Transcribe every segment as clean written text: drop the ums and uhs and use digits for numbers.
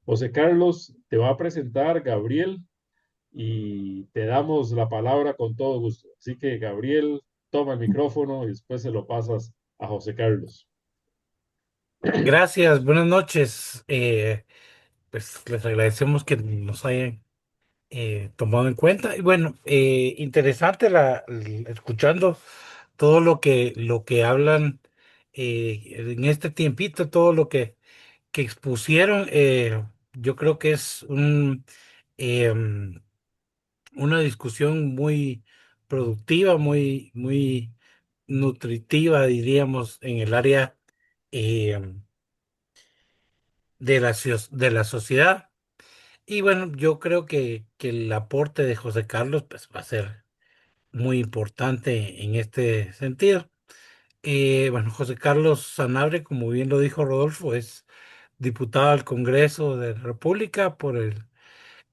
José Carlos te va a presentar Gabriel y te damos la palabra con todo gusto. Así que Gabriel, toma el micrófono y después se lo pasas a José Carlos. Gracias, buenas noches. Pues les agradecemos que nos hayan tomado en cuenta. Y bueno, interesante escuchando todo lo que hablan en este tiempito, todo lo que expusieron. Yo creo que es una discusión muy productiva, muy nutritiva, diríamos, en el área em, de la sociedad. Y bueno, yo creo que el aporte de José Carlos pues, va a ser muy importante en este sentido. Bueno, José Carlos Sanabria, como bien lo dijo Rodolfo, es diputado al Congreso de la República por el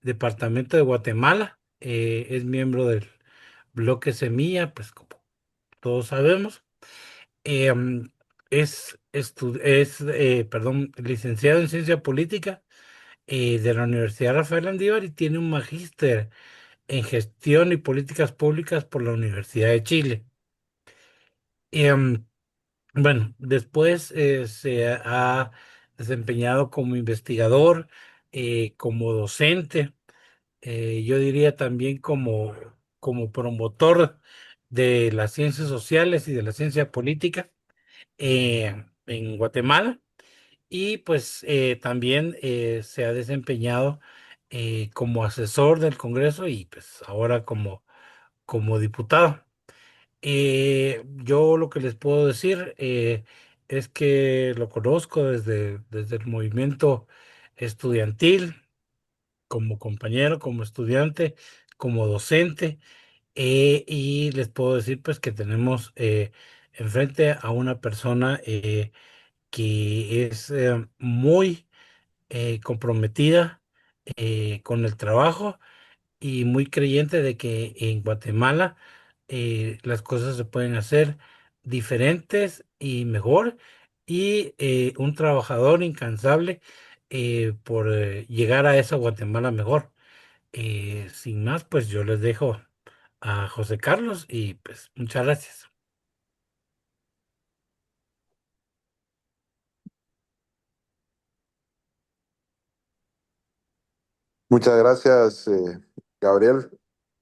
Departamento de Guatemala. Es miembro del Bloque Semilla, pues como todos sabemos. Eh, mm, perdón, licenciado en Ciencia Política de la Universidad Rafael Andívar y tiene un magíster en Gestión y Políticas Públicas por la Universidad de Chile. Em, bueno, después se ha desempeñado como investigador, como docente, yo diría también como promotor de las ciencias sociales y de la ciencia política en Guatemala. Y pues también se ha desempeñado como asesor del Congreso y pues ahora como diputado. Yo lo que les puedo decir es que lo conozco desde el movimiento estudiantil, como compañero, como estudiante, como docente, y les puedo decir pues que tenemos enfrente a una persona que es muy comprometida con el trabajo y muy creyente de que en Guatemala las cosas se pueden hacer diferentes y mejor y un trabajador incansable por llegar a esa Guatemala mejor. Sin más, pues yo les dejo a José Carlos y pues muchas gracias. Muchas gracias, Gabriel,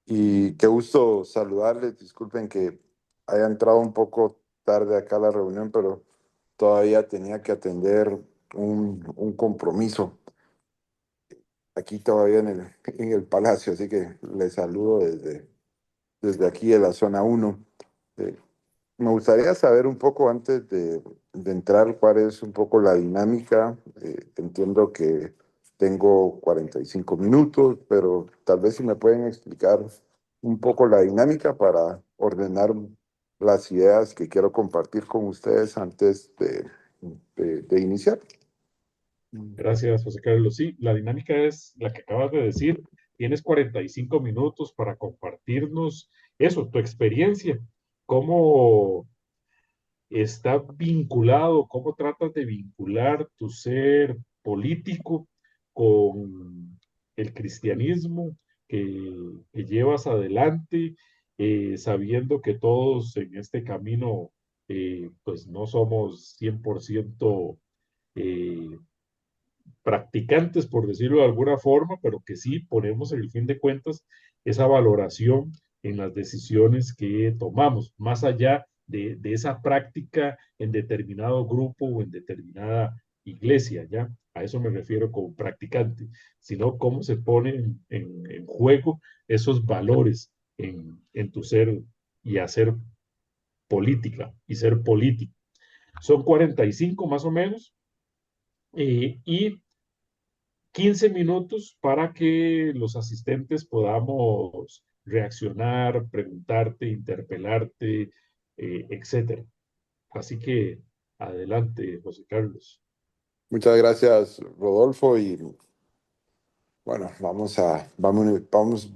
y qué gusto saludarles. Disculpen que haya entrado un poco tarde acá a la reunión, pero todavía tenía que atender un compromiso aquí todavía en el Palacio, así que les saludo desde aquí de la zona uno. Eh, Me gustaría saber un poco antes de entrar cuál es un poco la dinámica. Entiendo que tengo 45 minutos, pero tal vez si me pueden explicar un poco la dinámica para ordenar las ideas que quiero compartir con ustedes antes de iniciar. Gracias, José Carlos. Sí, la dinámica es la que acabas de decir. Tienes 45 minutos para compartirnos eso, tu experiencia, cómo está vinculado, cómo tratas de vincular tu ser político con el cristianismo que llevas adelante, sabiendo que todos en este camino, pues no somos 100% eh, practicantes, por decirlo de alguna forma, pero que sí ponemos en el fin de cuentas esa valoración en las decisiones que tomamos, más allá de esa práctica en determinado grupo o en determinada iglesia, ¿ya? A eso me refiero como practicante, sino cómo se ponen en juego esos valores en tu ser y hacer política y ser político. Son 45 más o menos, y 15 minutos para que los asistentes podamos reaccionar, preguntarte, interpelarte, etcétera. Así que adelante, José Carlos. Muchas gracias, Rodolfo, y bueno,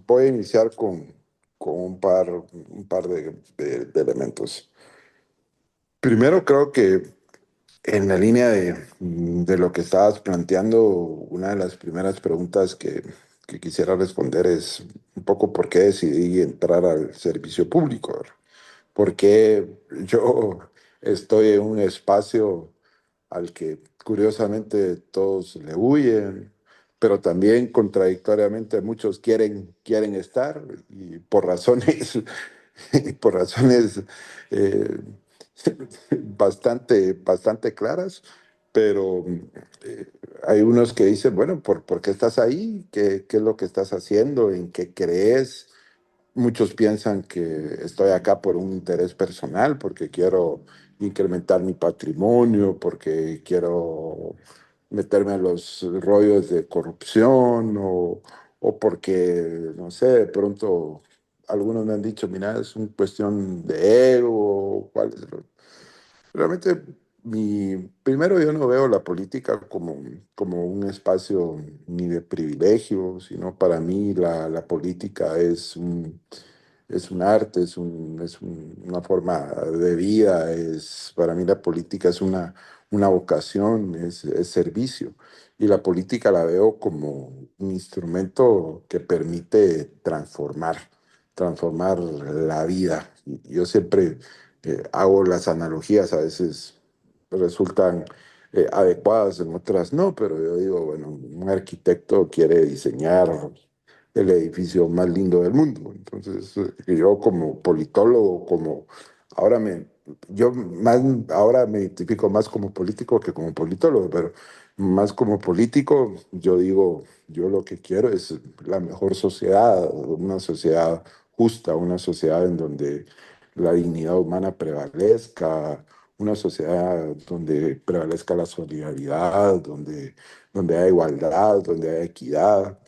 voy a iniciar con un par de elementos. Primero, creo que En la línea de lo que estabas planteando, una de las primeras preguntas que quisiera responder es un poco por qué decidí entrar al servicio público, ¿verdad? ¿Por qué yo estoy en un espacio al que curiosamente todos le huyen, pero también contradictoriamente muchos quieren estar y por razones, por razones eh, bastante claras, pero eh, hay unos que dicen, bueno, ¿por qué estás ahí? ¿Qué es lo que estás haciendo? ¿En qué crees? Muchos piensan que estoy acá por un interés personal, porque quiero incrementar mi patrimonio, porque quiero meterme en los rollos de corrupción o porque, no sé, de pronto algunos me han dicho, mira, es una cuestión de ego, ¿cuál es realmente primero yo no veo la política como un espacio ni de privilegio, sino para mí la política es un arte, una forma de vida, para mí la política es una vocación, es servicio. Y la política la veo como un instrumento que permite transformar la vida. Y yo siempre hago las analogías, a veces resultan adecuadas, en otras no, pero yo digo, bueno, un arquitecto quiere diseñar el edificio más lindo del mundo. Entonces, yo como politólogo, ahora me, yo más, ahora me identifico más como político que como politólogo, pero más como político, yo digo, yo lo que quiero es la mejor sociedad, una sociedad justa, una sociedad en donde la dignidad humana prevalezca, una sociedad donde prevalezca la solidaridad, donde haya igualdad, donde haya equidad.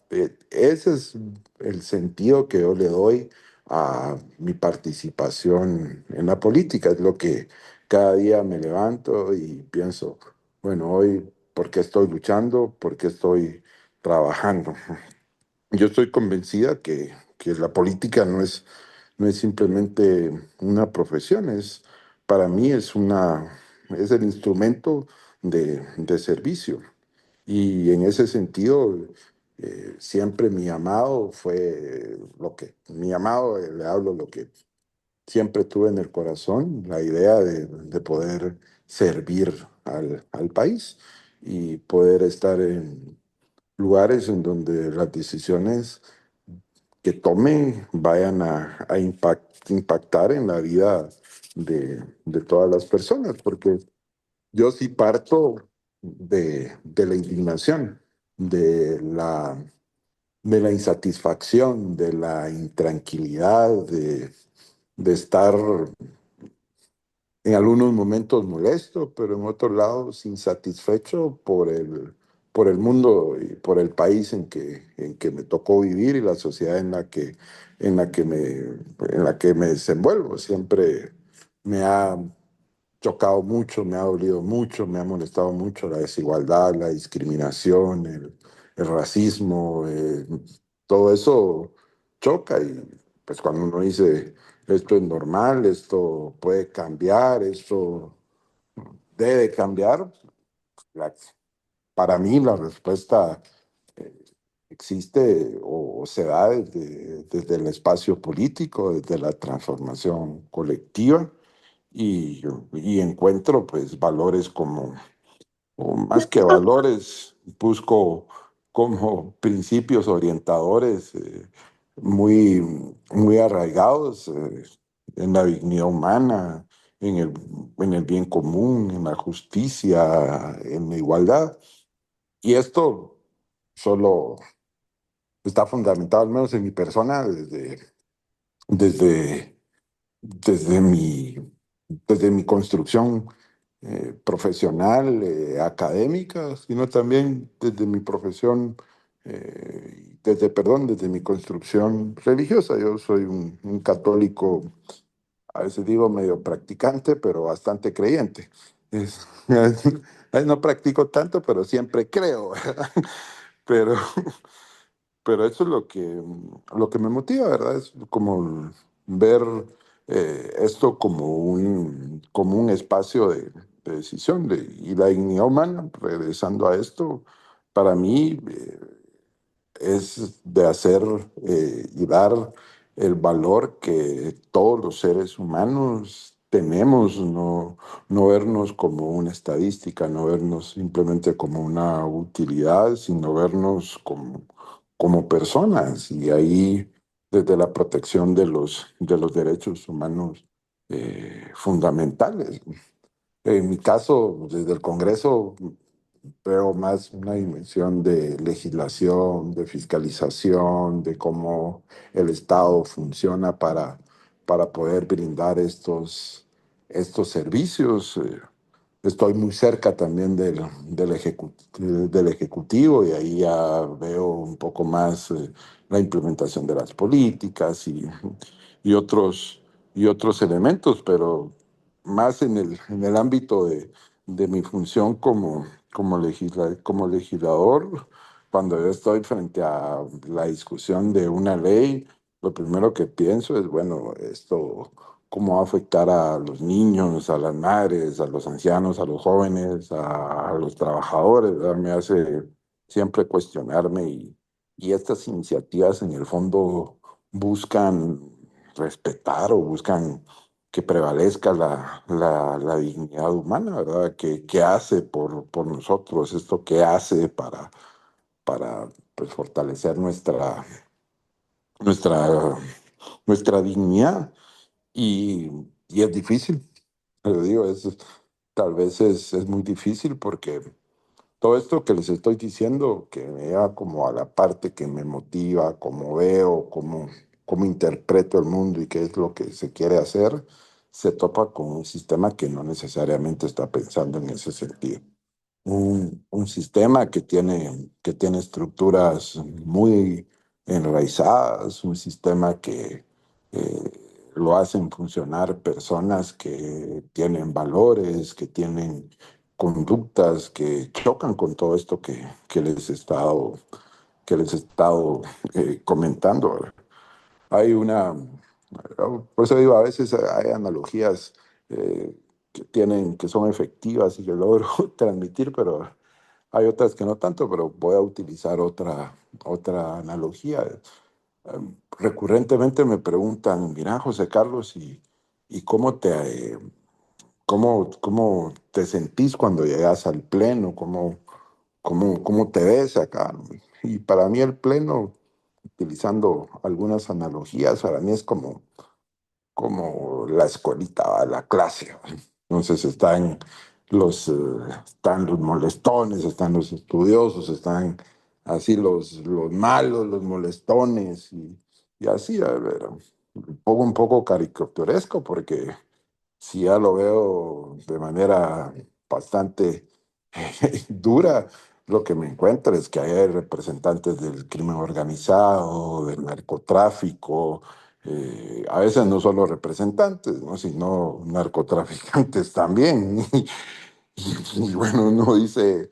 Ese es el sentido que yo le doy a mi participación en la política. Es lo que cada día me levanto y pienso, bueno, hoy, ¿por qué estoy luchando? ¿Por qué estoy trabajando? Yo estoy convencida que la política no es simplemente una profesión, para mí es el instrumento de servicio. Y en ese sentido, siempre mi llamado fue mi llamado, le hablo lo que siempre tuve en el corazón, la idea de poder servir al país y poder estar en lugares en donde las decisiones que tomen vayan a impactar en la vida de todas las personas, porque yo sí parto de la indignación, de de la insatisfacción, de la intranquilidad, de estar en algunos momentos molesto, pero en otros lados insatisfecho por el mundo y por el país en que me tocó vivir y la sociedad en la que en la que me desenvuelvo. Siempre me ha chocado mucho, me ha dolido mucho, me ha molestado mucho la desigualdad, la discriminación, el racismo, todo eso choca y pues cuando uno dice esto es normal, esto puede cambiar, esto debe cambiar, la- para mí la respuesta eh, existe o se da desde el espacio político, desde la transformación colectiva y encuentro pues valores o más que valores, busco como principios orientadores muy, muy arraigados en la dignidad humana, en en el bien común, en la justicia, en la igualdad. Y esto solo está fundamentado, al menos en mi persona, desde desde desde mi construcción profesional, académica, sino también desde mi profesión, desde mi construcción religiosa. Yo soy un católico, a veces digo medio practicante, pero bastante creyente. Es, no practico tanto, pero siempre creo, ¿verdad? Pero pero eso es lo que me motiva, ¿verdad? Es como ver esto como como un espacio de decisión. Y la dignidad humana, regresando a esto, para mí es de hacer y dar el valor que todos los seres humanos tenemos, no vernos como una estadística, no vernos simplemente como una utilidad, sino vernos como personas. Y ahí, desde la protección de los derechos humanos fundamentales. En mi caso, desde el Congreso, veo más una dimensión de legislación, de fiscalización, de cómo el Estado funciona para poder brindar estos servicios. Estoy muy cerca también del Ejecutivo y ahí ya veo un poco más la implementación de las políticas y otros, y otros elementos, pero más en el ámbito de mi función como legislador, cuando yo estoy frente a la discusión de una ley, lo primero que pienso es, bueno, esto cómo va a afectar a los niños, a las madres, a los ancianos, a los jóvenes, a los trabajadores, ¿verdad? Me hace siempre cuestionarme y estas iniciativas en el fondo buscan respetar o buscan que prevalezca la dignidad humana, ¿verdad? ¿Qué hace por nosotros? ¿Esto qué hace para pues, fortalecer nuestra, nuestra dignidad? Y, y es difícil, pero digo, tal vez es muy difícil porque todo esto que les estoy diciendo, que me lleva como a la parte que me motiva, cómo veo, cómo interpreto el mundo y qué es lo que se quiere hacer, se topa con un sistema que no necesariamente está pensando en ese sentido. Un sistema que tiene estructuras muy enraizadas, un sistema que lo hacen funcionar personas que tienen valores, que tienen conductas que chocan con todo esto que les he estado comentando. Hay una, por eso digo, a veces hay analogías que son efectivas y que logro transmitir, pero hay otras que no tanto, pero voy a utilizar otra analogía. Recurrentemente me preguntan, mira, José Carlos, ¿y cómo te sentís cuando llegas al pleno? ¿Cómo te ves acá? Y para mí el pleno, utilizando algunas analogías, para mí es como la escuelita, ¿va? La clase, ¿va? Entonces están los molestones, están los estudiosos, están así los malos, los molestones, y así, a ver, un poco caricaturesco, porque si ya lo veo de manera bastante dura, lo que me encuentro es que hay representantes del crimen organizado, del narcotráfico, a veces no solo representantes, ¿no? Sino narcotraficantes también. Y bueno, uno dice,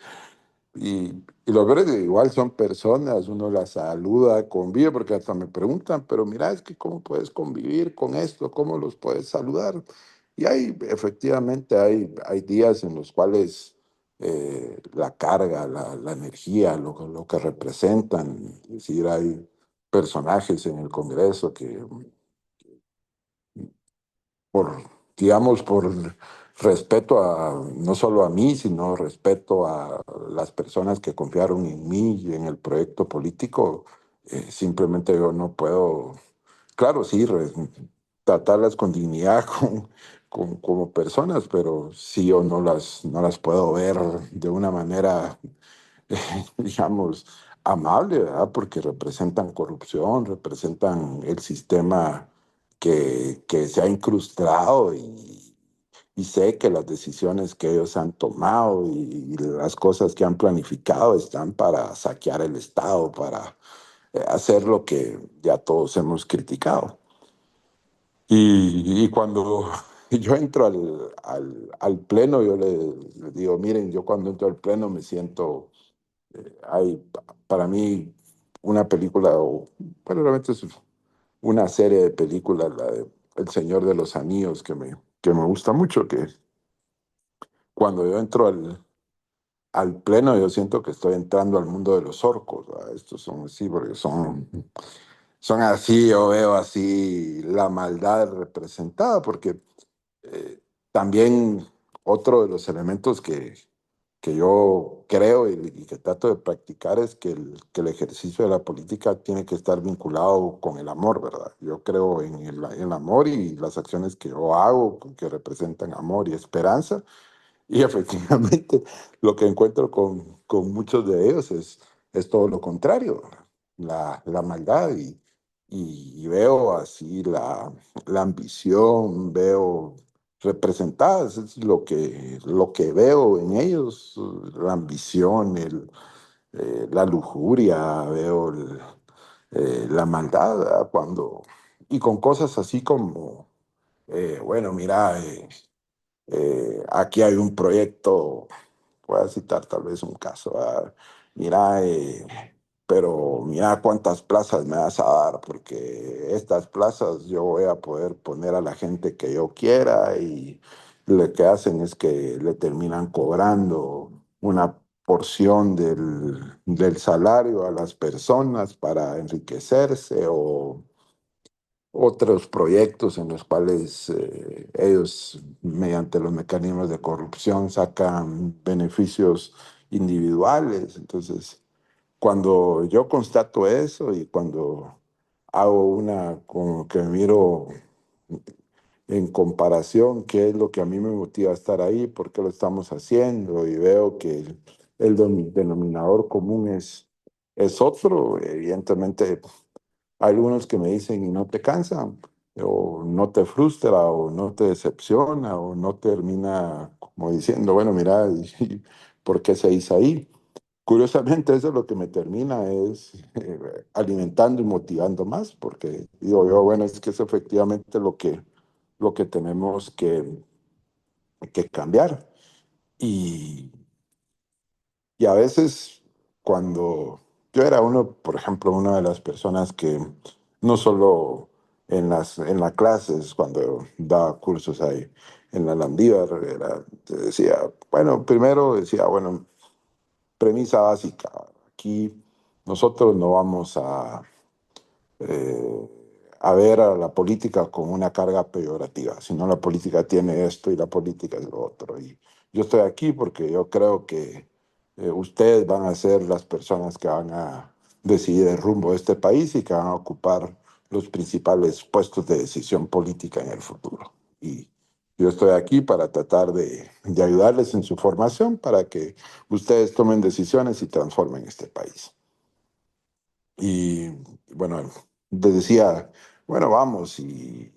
y lo peor es que igual son personas, uno las saluda, convive, porque hasta me preguntan, pero mira, es que cómo puedes convivir con esto, cómo los puedes saludar. Y efectivamente, hay días en los cuales la carga, la energía, lo que representan, es decir, hay personajes en el Congreso que por, digamos, por respeto no solo a mí, sino respeto a las personas que confiaron en mí y en el proyecto político, simplemente yo no puedo, claro, sí, tratarlas con dignidad como personas, pero sí yo no las puedo ver de una manera, digamos, amable, ¿verdad? Porque representan corrupción, representan el sistema que se ha incrustado y sé que las decisiones que ellos han tomado y las cosas que han planificado están para saquear el Estado, para hacer lo que ya todos hemos criticado. Y cuando yo entro al pleno, yo le digo, miren, yo cuando entro al pleno me siento, hay para mí una película, o bueno, realmente es una serie de películas, la de El Señor de los Anillos, que me gusta mucho, cuando yo entro al pleno, yo siento que estoy entrando al mundo de los orcos, ¿verdad? Estos son así, porque son así, yo veo así la maldad representada, porque eh, también otro de los elementos que yo creo y que trato de practicar es que el ejercicio de la política tiene que estar vinculado con el amor, ¿verdad? Yo creo en el amor y las acciones que yo hago que representan amor y esperanza. Y efectivamente, lo que encuentro con muchos de ellos es todo lo contrario, la maldad. Y veo así la ambición, veo representadas, es lo que veo en ellos, la ambición, la lujuria, veo la maldad, ¿verdad? Y con cosas así como, bueno, mira, aquí hay un proyecto, voy a citar tal vez un caso, mira, pero mira cuántas plazas me vas a dar, porque estas plazas yo voy a poder poner a la gente que yo quiera y lo que hacen es que le terminan cobrando una porción del salario a las personas para enriquecerse o otros proyectos en los cuales ellos, mediante los mecanismos de corrupción, sacan beneficios individuales. Entonces, cuando yo constato eso y cuando hago como que miro en comparación qué es lo que a mí me motiva a estar ahí, por qué lo estamos haciendo y veo que el denominador común es otro, evidentemente hay algunos que me dicen, ¿y no te cansan? O no te frustra, o no te decepciona, o no termina como diciendo, bueno, mira, ¿y por qué se hizo ahí? Curiosamente, eso es lo que me termina es alimentando y motivando más, porque digo yo, bueno, es que es efectivamente lo que tenemos que cambiar. Y, y a veces cuando yo era por ejemplo, una de las personas que no solo en las clases, cuando daba cursos ahí en la Landívar, decía, bueno, primero decía, bueno, premisa básica, aquí nosotros no vamos eh, a ver a la política como una carga peyorativa, sino la política tiene esto y la política es lo otro. Y yo estoy aquí porque yo creo que ustedes van a ser las personas que van a decidir el rumbo de este país y que van a ocupar los principales puestos de decisión política en el futuro. Y yo estoy aquí para tratar de ayudarles en su formación para que ustedes tomen decisiones y transformen este país. Y bueno, les decía, bueno, vamos y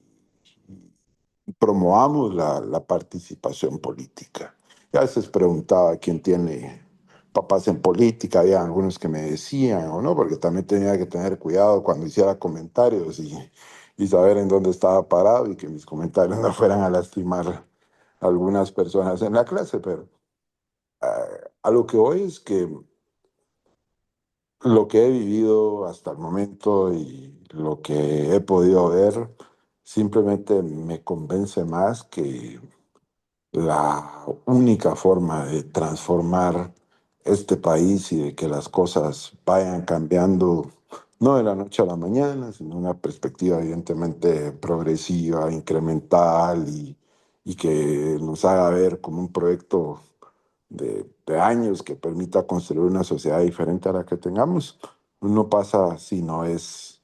promovamos la participación política. Y a veces preguntaba quién tiene papás en política, había algunos que me decían o no, porque también tenía que tener cuidado cuando hiciera comentarios y saber en dónde estaba parado y que mis comentarios no fueran a lastimar a algunas personas en la clase, pero a lo que voy es que lo que he vivido hasta el momento y lo que he podido ver simplemente me convence más que la única forma de transformar este país y de que las cosas vayan cambiando, no de la noche a la mañana, sino una perspectiva evidentemente progresiva, incremental y que nos haga ver como un proyecto de años que permita construir una sociedad diferente a la que tengamos, no pasa si no es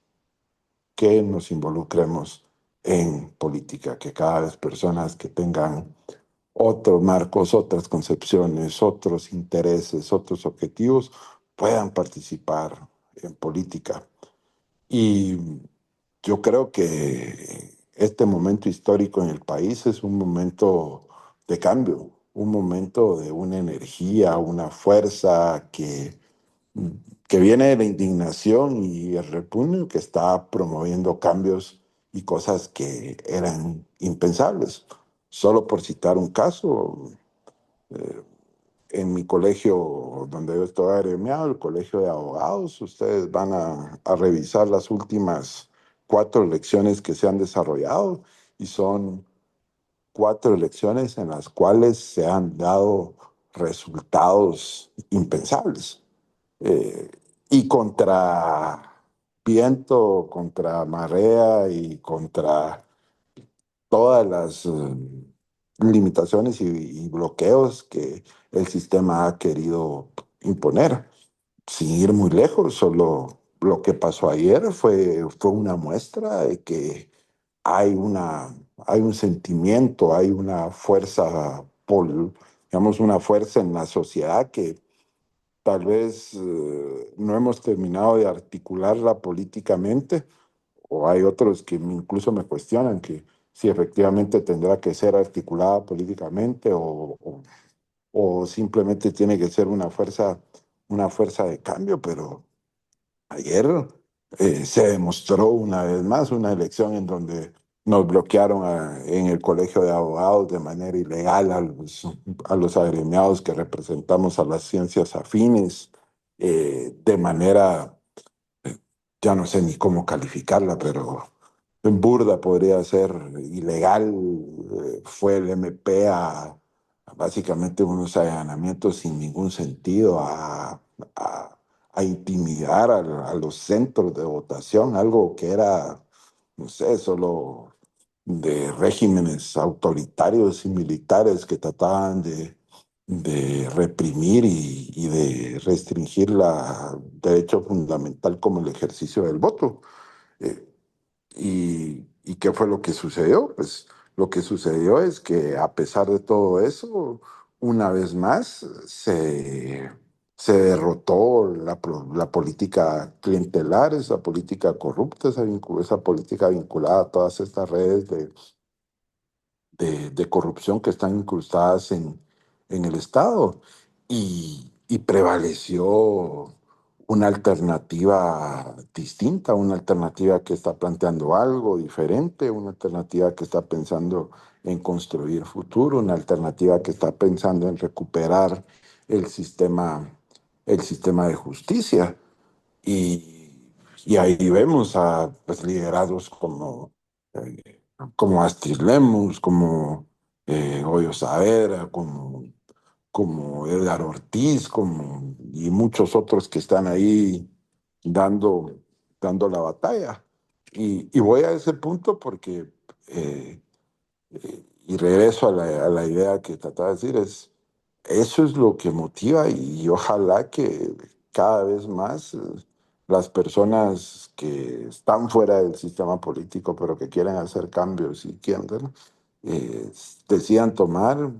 que nos involucremos en política, que cada vez personas que tengan otros marcos, otras concepciones, otros intereses, otros objetivos, puedan participar en política. Y yo creo que este momento histórico en el país es un momento de cambio, un momento de una energía, una fuerza que viene de la indignación y el repugnio que está promoviendo cambios y cosas que eran impensables. Solo por citar un caso, en mi colegio donde yo estoy agremiado, el colegio de abogados, ustedes van a revisar las últimas 4 lecciones que se han desarrollado y son 4 elecciones en las cuales se han dado resultados impensables. Eh, y contra viento, contra marea y contra todas las limitaciones y bloqueos que el sistema ha querido imponer. Sin ir muy lejos, solo lo que pasó ayer fue una muestra de que hay hay un sentimiento, hay una fuerza, digamos, una fuerza en la sociedad que tal vez no hemos terminado de articularla políticamente, o hay otros que incluso me cuestionan que si efectivamente tendrá que ser articulada políticamente o simplemente tiene que ser una fuerza de cambio, pero ayer se demostró una vez más una elección en donde nos bloquearon en el colegio de abogados de manera ilegal a los agremiados que representamos a las ciencias afines, de manera, ya no sé ni cómo calificarla, pero en burda podría ser ilegal. Fue el MP a básicamente unos allanamientos sin ningún sentido, a, a intimidar a los centros de votación, algo que era, no sé, solo de regímenes autoritarios y militares que trataban de reprimir y de restringir la derecho fundamental como el ejercicio del voto. Eh, ¿Y qué fue lo que sucedió? Pues lo que sucedió es que a pesar de todo eso, una vez más se derrotó la política clientelar, esa política corrupta, esa política vinculada a todas estas redes de corrupción que están incrustadas en el Estado y prevaleció una alternativa distinta, una alternativa que está planteando algo diferente, una alternativa que está pensando en construir futuro, una alternativa que está pensando en recuperar el sistema, el sistema de justicia. Y ahí vemos a pues, liderados como Astrid Lemos, como Hoyo Saavedra, como Edgar Ortiz, y muchos otros que están ahí dando, dando la batalla. Y voy a ese punto porque, y regreso a la idea que trataba de decir, eso es lo que motiva y ojalá que cada vez más las personas que están fuera del sistema político pero que quieren hacer cambios y quieren, ¿no? Decidan tomar,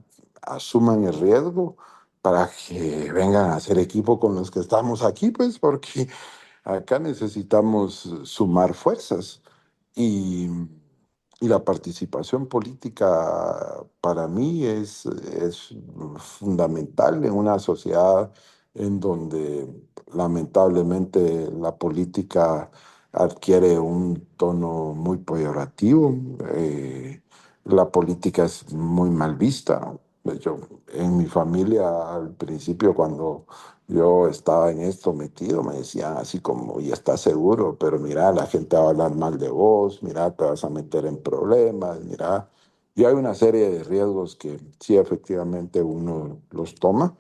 asuman el riesgo para que vengan a hacer equipo con los que estamos aquí, pues porque acá necesitamos sumar fuerzas y, y la participación política para mí es fundamental en una sociedad en donde lamentablemente la política adquiere un tono muy peyorativo. La política es muy mal vista. De hecho, en mi familia al principio cuando yo estaba en esto metido, me decían así como, y estás seguro, pero mira, la gente va a hablar mal de vos, mira, te vas a meter en problemas, mira. Y hay una serie de riesgos que sí, efectivamente, uno los toma,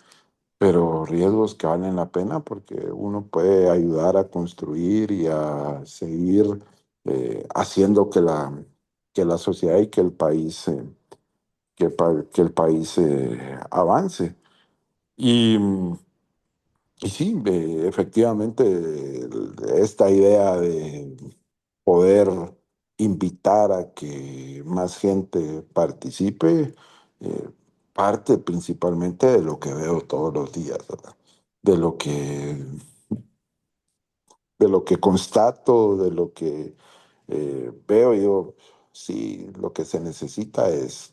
pero riesgos que valen la pena porque uno puede ayudar a construir y a seguir haciendo que la sociedad y que el país, que el país avance. Y, y sí, efectivamente, esta idea de poder invitar a que más gente participe, eh, parte principalmente de lo que veo todos los días, ¿verdad? De lo que, de lo que constato, de lo que veo y digo, sí, lo que se necesita es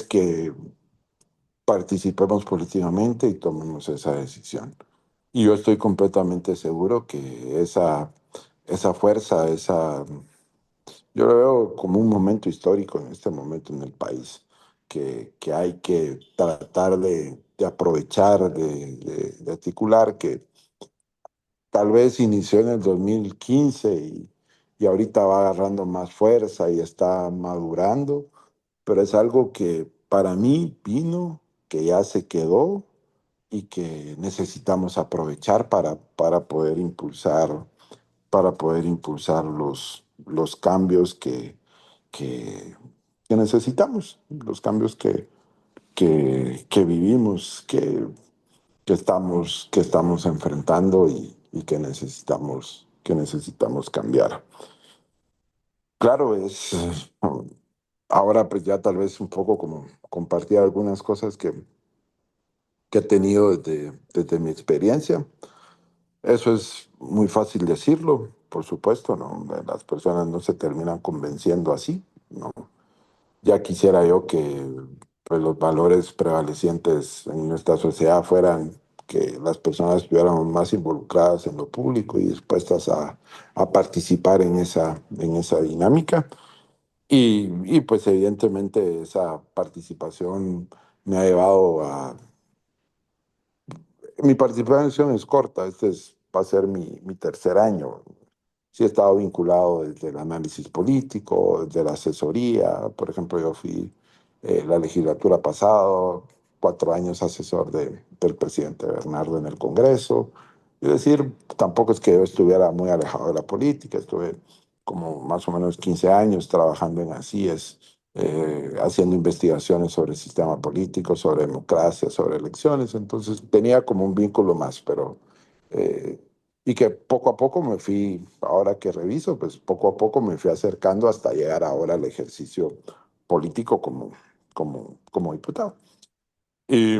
que participemos políticamente y tomemos esa decisión. Y yo estoy completamente seguro que esa fuerza, yo lo veo como un momento histórico en este momento en el país, que hay que tratar de aprovechar, de articular, que tal vez inició en el 2015 y ahorita va agarrando más fuerza y está madurando, pero es algo que para mí vino, que ya se quedó y que necesitamos aprovechar para poder impulsar los cambios que, que necesitamos, los cambios que vivimos, que estamos enfrentando y que necesitamos cambiar. Claro, ahora pues ya tal vez un poco como compartir algunas cosas que he tenido desde mi experiencia. Eso es muy fácil decirlo, por supuesto, ¿no? Las personas no se terminan convenciendo así, ¿no? Ya quisiera yo que pues, los valores prevalecientes en nuestra sociedad fueran que las personas estuvieran más involucradas en lo público y dispuestas a participar en esa dinámica. Pues evidentemente esa participación me ha llevado a... Mi participación es corta, va a ser mi tercer año. Sí he estado vinculado desde el análisis político, desde la asesoría. Por ejemplo, yo fui la legislatura pasada, 4 años asesor del presidente Bernardo en el Congreso. Es decir, tampoco es que yo estuviera muy alejado de la política, estuve como más o menos 15 años trabajando en ASIES, haciendo investigaciones sobre el sistema político, sobre democracia, sobre elecciones. Entonces tenía como un vínculo más, pero... eh, y que poco a poco me fui, ahora que reviso, pues poco a poco me fui acercando hasta llegar ahora al ejercicio político como diputado. Y,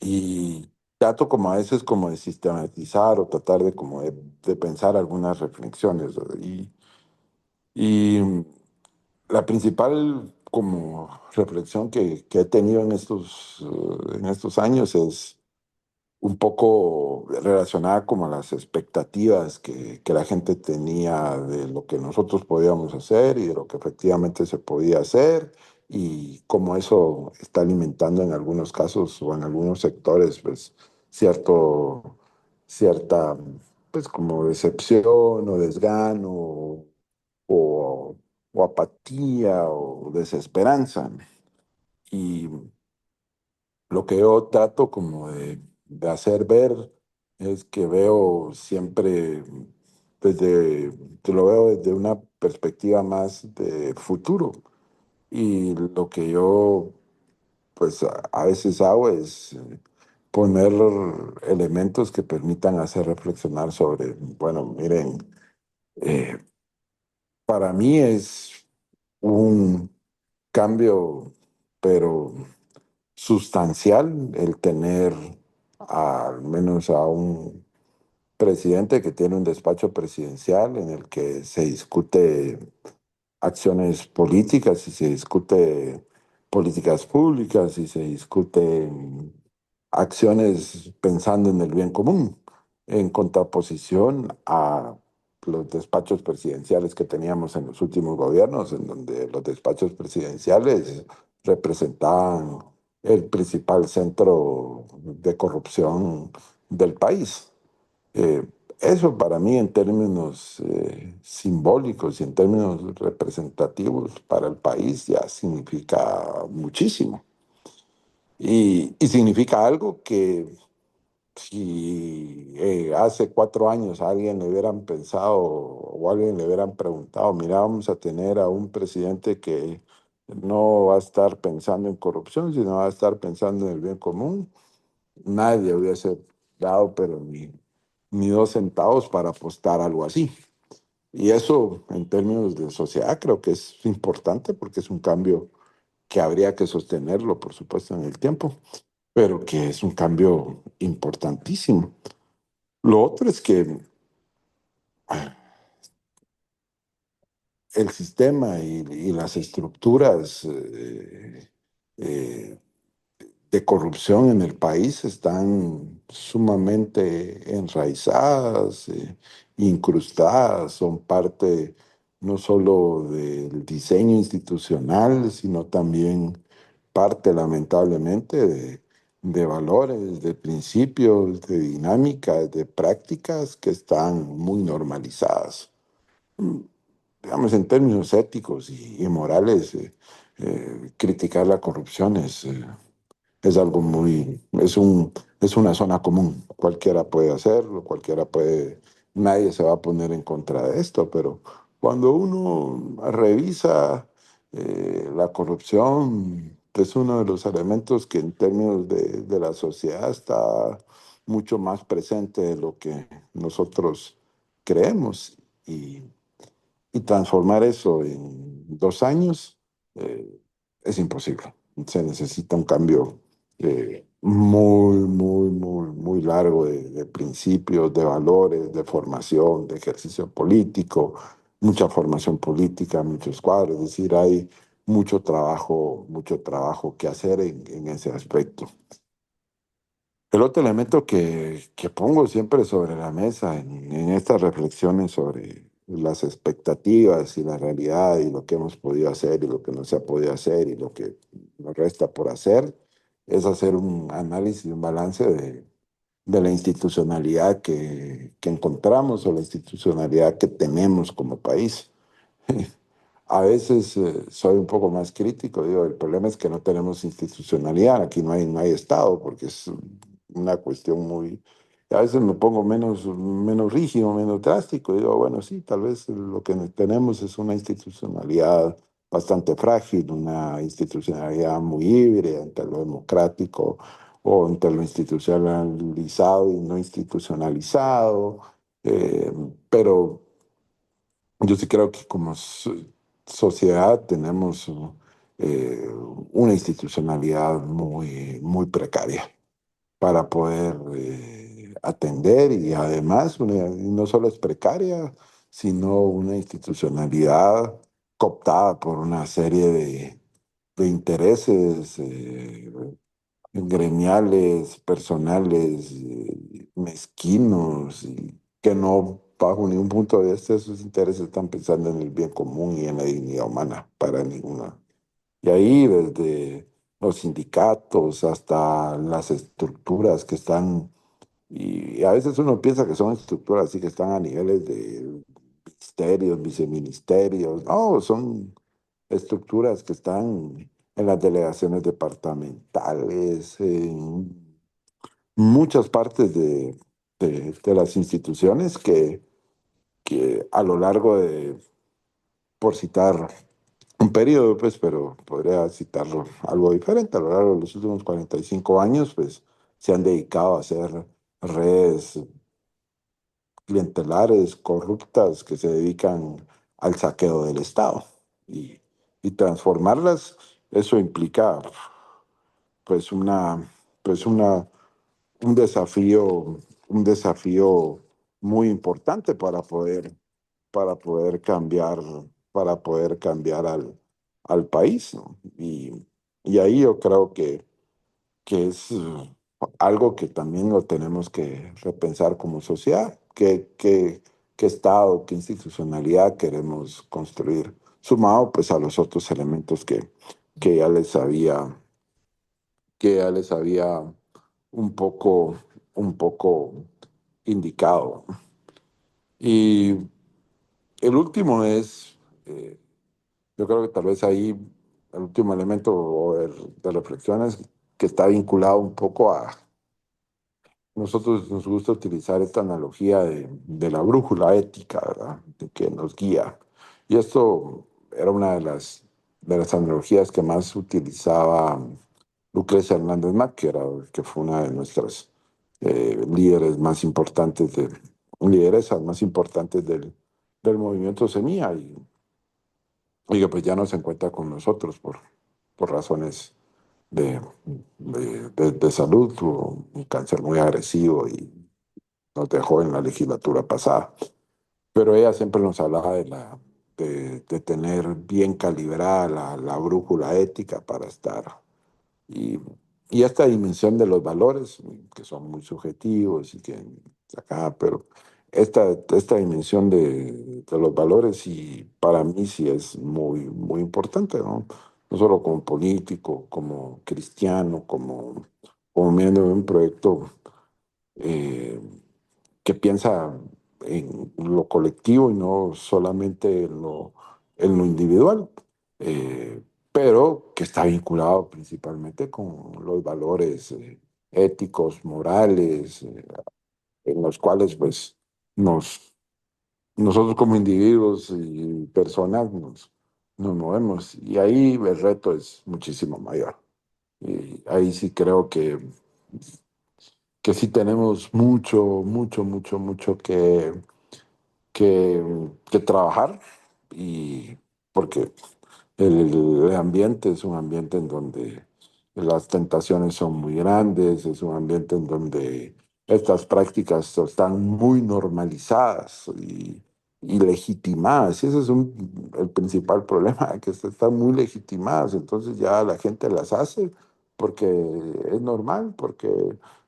y trato como a veces como de sistematizar o tratar de pensar algunas reflexiones. Y la principal como reflexión que he tenido en estos años es un poco relacionada como a las expectativas que la gente tenía de lo que nosotros podíamos hacer y de lo que efectivamente se podía hacer y cómo eso está alimentando en algunos casos o en algunos sectores pues cierta pues como decepción o desgano o, o apatía o desesperanza. Y lo que yo trato como de hacer ver es que veo siempre desde, te lo veo desde una perspectiva más de futuro. Y lo que yo pues a veces hago es poner elementos que permitan hacer reflexionar sobre, bueno, miren, eh, para mí es un cambio, pero sustancial el tener al menos a un presidente que tiene un despacho presidencial en el que se discute acciones políticas y se discute políticas públicas y se discute acciones pensando en el bien común, en contraposición a los despachos presidenciales que teníamos en los últimos gobiernos, en donde los despachos presidenciales representaban el principal centro de corrupción del país. Eh, Eso para mí en términos simbólicos y en términos representativos para el país ya significa muchísimo. Y significa algo que si hace 4 años a alguien le hubieran pensado o a alguien le hubieran preguntado, mira, vamos a tener a un presidente que no va a estar pensando en corrupción, sino va a estar pensando en el bien común, nadie hubiese dado, pero ni 2 centavos para apostar algo así. Y eso, en términos de sociedad, creo que es importante porque es un cambio que habría que sostenerlo, por supuesto, en el tiempo, pero que es un cambio importantísimo. Lo otro es que el sistema y las estructuras eh, de corrupción en el país están sumamente enraizadas, incrustadas, son parte no solo del diseño institucional, sino también parte, lamentablemente, de valores, de principios, de dinámicas, de prácticas que están muy normalizadas. Digamos, en términos éticos y morales, criticar la corrupción es algo es una zona común. Cualquiera puede hacerlo, nadie se va a poner en contra de esto, pero cuando uno revisa la corrupción, es uno de los elementos que en términos de la sociedad está mucho más presente de lo que nosotros creemos. Y transformar eso en 2 años eh, es imposible. Se necesita un cambio muy largo de principios, de valores, de formación, de ejercicio político, mucha formación política, muchos cuadros. Es decir, hay mucho trabajo que hacer en ese aspecto. El otro elemento que pongo siempre sobre la mesa en estas reflexiones sobre las expectativas y la realidad y lo que hemos podido hacer y lo que no se ha podido hacer y lo que nos resta por hacer es hacer un análisis y un balance de la institucionalidad que encontramos o la institucionalidad que tenemos como país. A veces soy un poco más crítico, digo, el problema es que no tenemos institucionalidad, aquí no hay Estado, porque es una cuestión muy... A veces me pongo menos rígido, menos drástico, digo, bueno, sí, tal vez lo que tenemos es una institucionalidad bastante frágil, una institucionalidad muy híbrida entre lo democrático o entre lo institucionalizado y no institucionalizado, eh, pero yo sí creo que como sociedad tenemos eh, una institucionalidad muy precaria para poder atender y además y no solo es precaria, sino una institucionalidad cooptada por una serie de intereses gremiales, personales, mezquinos, y que no, bajo ningún punto de vista, sus intereses están pensando en el bien común y en la dignidad humana, para ninguna. Y ahí, desde los sindicatos hasta las estructuras que están, y a veces uno piensa que son estructuras así que están a niveles de ministerios, viceministerios, no, son estructuras que están en las delegaciones departamentales, en muchas partes de las instituciones que a lo largo por citar un periodo, pues, pero podría citarlo algo diferente, a lo largo de los últimos 45 años, pues, se han dedicado a hacer redes clientelares, corruptas, que se dedican al saqueo del Estado. Y, y transformarlas, eso implica pues pues una, un desafío muy importante para para poder cambiar al país, ¿no? Y ahí yo creo que es algo que también lo tenemos que repensar como sociedad, qué Estado, qué institucionalidad queremos construir, sumado pues a los otros elementos que ya les había, que ya les había un un poco indicado. Y el último es, yo creo que tal vez ahí el último elemento de reflexión es que está vinculado un poco a nosotros nos gusta utilizar esta analogía de la brújula ética, ¿verdad? De que nos guía. Y esto era una de las analogías que más utilizaba Lucrecia Hernández Mack, que fue una de nuestras líderes más importantes, lideresas más importantes del movimiento Semilla. Y que pues ya no se encuentra con nosotros por razones de, de salud, tuvo un cáncer muy agresivo y nos dejó en la legislatura pasada. Pero ella siempre nos hablaba de tener bien calibrada la brújula ética para estar. Y, y esta dimensión de los valores, que son muy subjetivos y que acá, pero esta dimensión de los valores, y para mí sí es muy importante, ¿no? No solo como político, como cristiano, como miembro de un proyecto eh, que piensa en lo colectivo y no solamente en lo individual. Eh, pero que está vinculado principalmente con los valores éticos, morales, en los cuales pues nos, nosotros como individuos y personas nos movemos. Y ahí el reto es muchísimo mayor. Y ahí sí creo que sí tenemos mucho, mucho, mucho, mucho que trabajar, y porque el ambiente es un ambiente en donde las tentaciones son muy grandes, es un ambiente en donde estas prácticas están muy normalizadas y legitimadas. Y ese es el principal problema, que están muy legitimadas. Entonces ya la gente las hace porque es normal, porque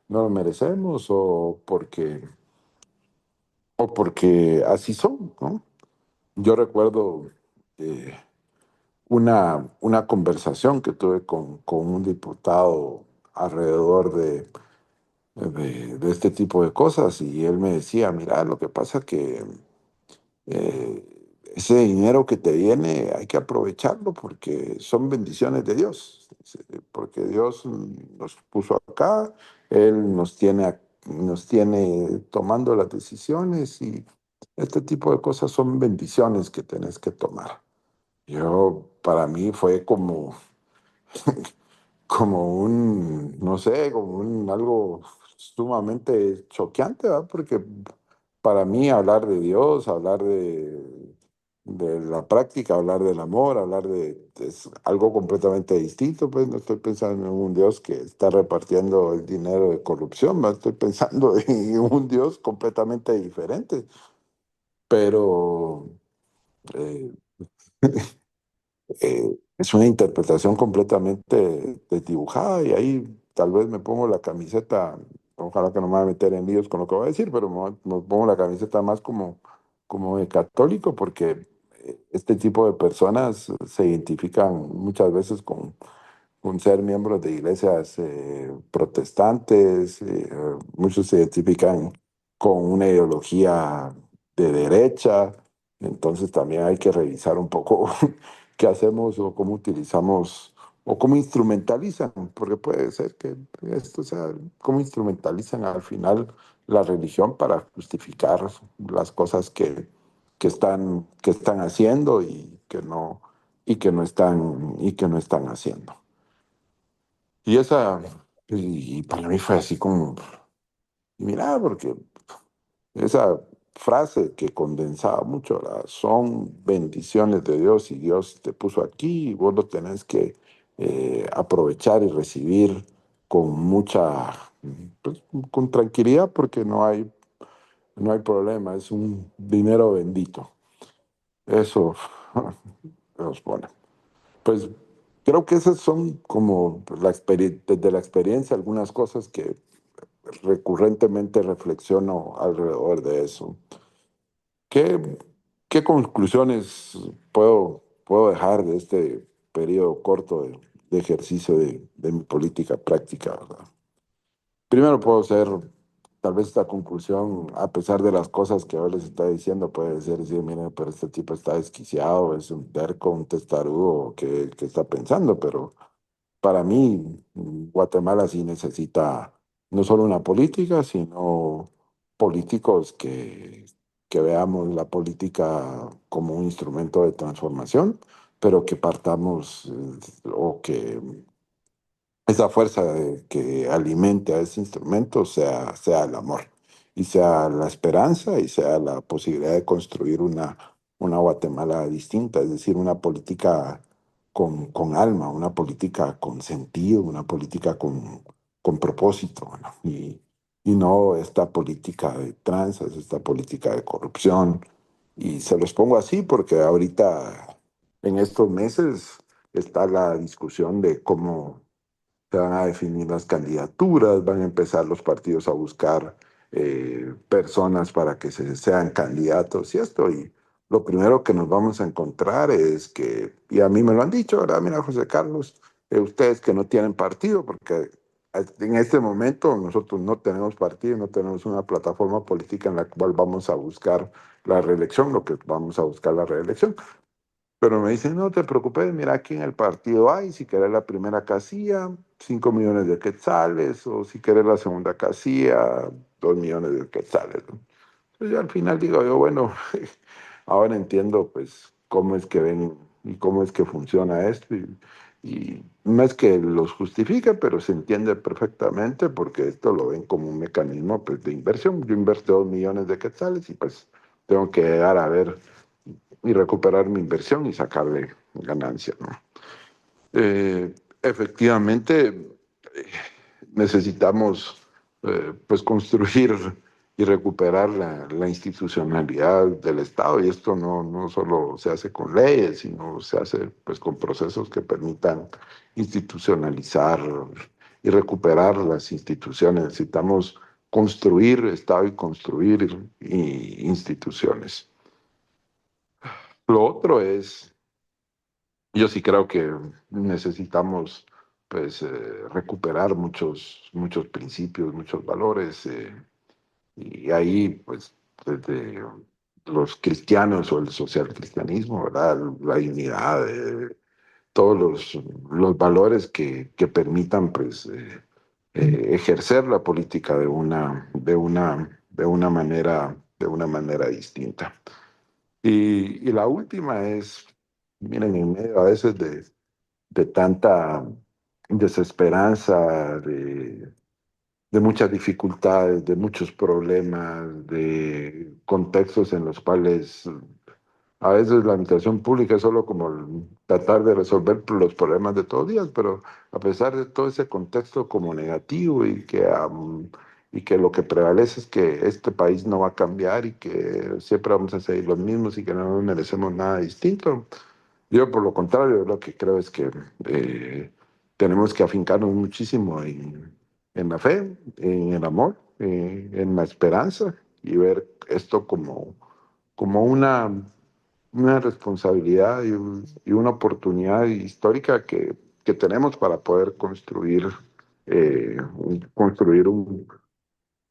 no lo merecemos o porque así son, ¿no? Yo recuerdo eh, una conversación que tuve con un diputado alrededor de este tipo de cosas, y él me decía, mira, lo que pasa que ese dinero que te viene hay que aprovecharlo porque son bendiciones de Dios, porque Dios nos puso acá, Él nos tiene tomando las decisiones, y este tipo de cosas son bendiciones que tenés que tomar. Para mí fue no sé, algo sumamente choqueante, ¿verdad? Porque para mí hablar de Dios, hablar de la práctica, hablar del amor, es algo completamente distinto. Pues no estoy pensando en un Dios que está repartiendo el dinero de corrupción, ¿verdad? Estoy pensando en un Dios completamente diferente. Pero eh, es una interpretación completamente desdibujada, y ahí tal vez me pongo la camiseta, ojalá que no me vaya a meter en líos con lo que voy a decir, pero me pongo la camiseta más como de católico, porque este tipo de personas se identifican muchas veces con ser miembros de iglesias protestantes, muchos se identifican con una ideología de derecha. Entonces también hay que revisar un poco qué hacemos o cómo utilizamos o cómo instrumentalizan, porque puede ser que esto sea, cómo instrumentalizan al final la religión para justificar las cosas que están haciendo y que no están haciendo. Y y para mí fue así como, y mira, porque esa frase que condensaba mucho, son bendiciones de Dios, y Dios te puso aquí y vos lo tenés que aprovechar y recibir con mucha, pues, con tranquilidad, porque no hay problema, es un dinero bendito. Eso nos pone. Pues creo que esas son como desde la experiencia algunas cosas que recurrentemente reflexiono alrededor de eso. ¿Qué, qué conclusiones puedo dejar de este periodo corto de ejercicio de mi política práctica, verdad? Primero puedo ser, tal vez esta conclusión, a pesar de las cosas que hoy les está diciendo, puede ser decir, miren, pero este tipo está desquiciado, es un terco, un testarudo, que está pensando, pero para mí, Guatemala sí necesita no solo una política, sino políticos que veamos la política como un instrumento de transformación, pero que partamos o que esa fuerza que alimente a ese instrumento sea el amor, y sea la esperanza, y sea la posibilidad de construir una Guatemala distinta, es decir, una política con alma, una política con sentido, una política con propósito, ¿no? Y no esta política de tranzas, esta política de corrupción. Y se los pongo así porque ahorita, en estos meses, está la discusión de cómo se van a definir las candidaturas, van a empezar los partidos a buscar personas para que sean candidatos y esto. Y lo primero que nos vamos a encontrar es que, y a mí me lo han dicho, ¿verdad? Mira, José Carlos, ustedes que no tienen partido, porque en este momento nosotros no tenemos partido, no tenemos una plataforma política en la cual vamos a buscar la reelección, lo que vamos a buscar la reelección. Pero me dicen, no te preocupes, mira aquí en el partido hay, si querés la primera casilla, 5 millones de quetzales, o si querés la segunda casilla, 2 millones de quetzales, ¿no? Entonces yo al final digo, yo, bueno, ahora entiendo pues cómo es que ven y cómo es que funciona esto. Y no es que los justifique, pero se entiende perfectamente porque esto lo ven como un mecanismo pues, de inversión. Yo invertí 2 millones de quetzales y pues tengo que llegar a ver y recuperar mi inversión y sacarle ganancia, ¿no? Efectivamente, necesitamos pues construir y recuperar la institucionalidad del Estado, y esto no solo se hace con leyes, sino se hace pues con procesos que permitan institucionalizar y recuperar las instituciones. Necesitamos construir Estado y construir instituciones. Lo otro es, yo sí creo que necesitamos pues recuperar muchos principios, muchos valores, y ahí pues desde los cristianos o el socialcristianismo, ¿verdad? La unidad, todos los valores que permitan pues ejercer la política de una manera distinta. Y la última es, miren, en medio a veces de tanta desesperanza, de muchas dificultades, de muchos problemas, de contextos en los cuales a veces la administración pública es solo como tratar de resolver los problemas de todos los días, pero a pesar de todo ese contexto como negativo y que lo que prevalece es que este país no va a cambiar y que siempre vamos a seguir los mismos y que no nos merecemos nada distinto. Yo, por lo contrario, lo que creo es que tenemos que afincarnos muchísimo en la fe, en el amor, en la esperanza y ver esto como una responsabilidad y una oportunidad histórica que tenemos para poder construir un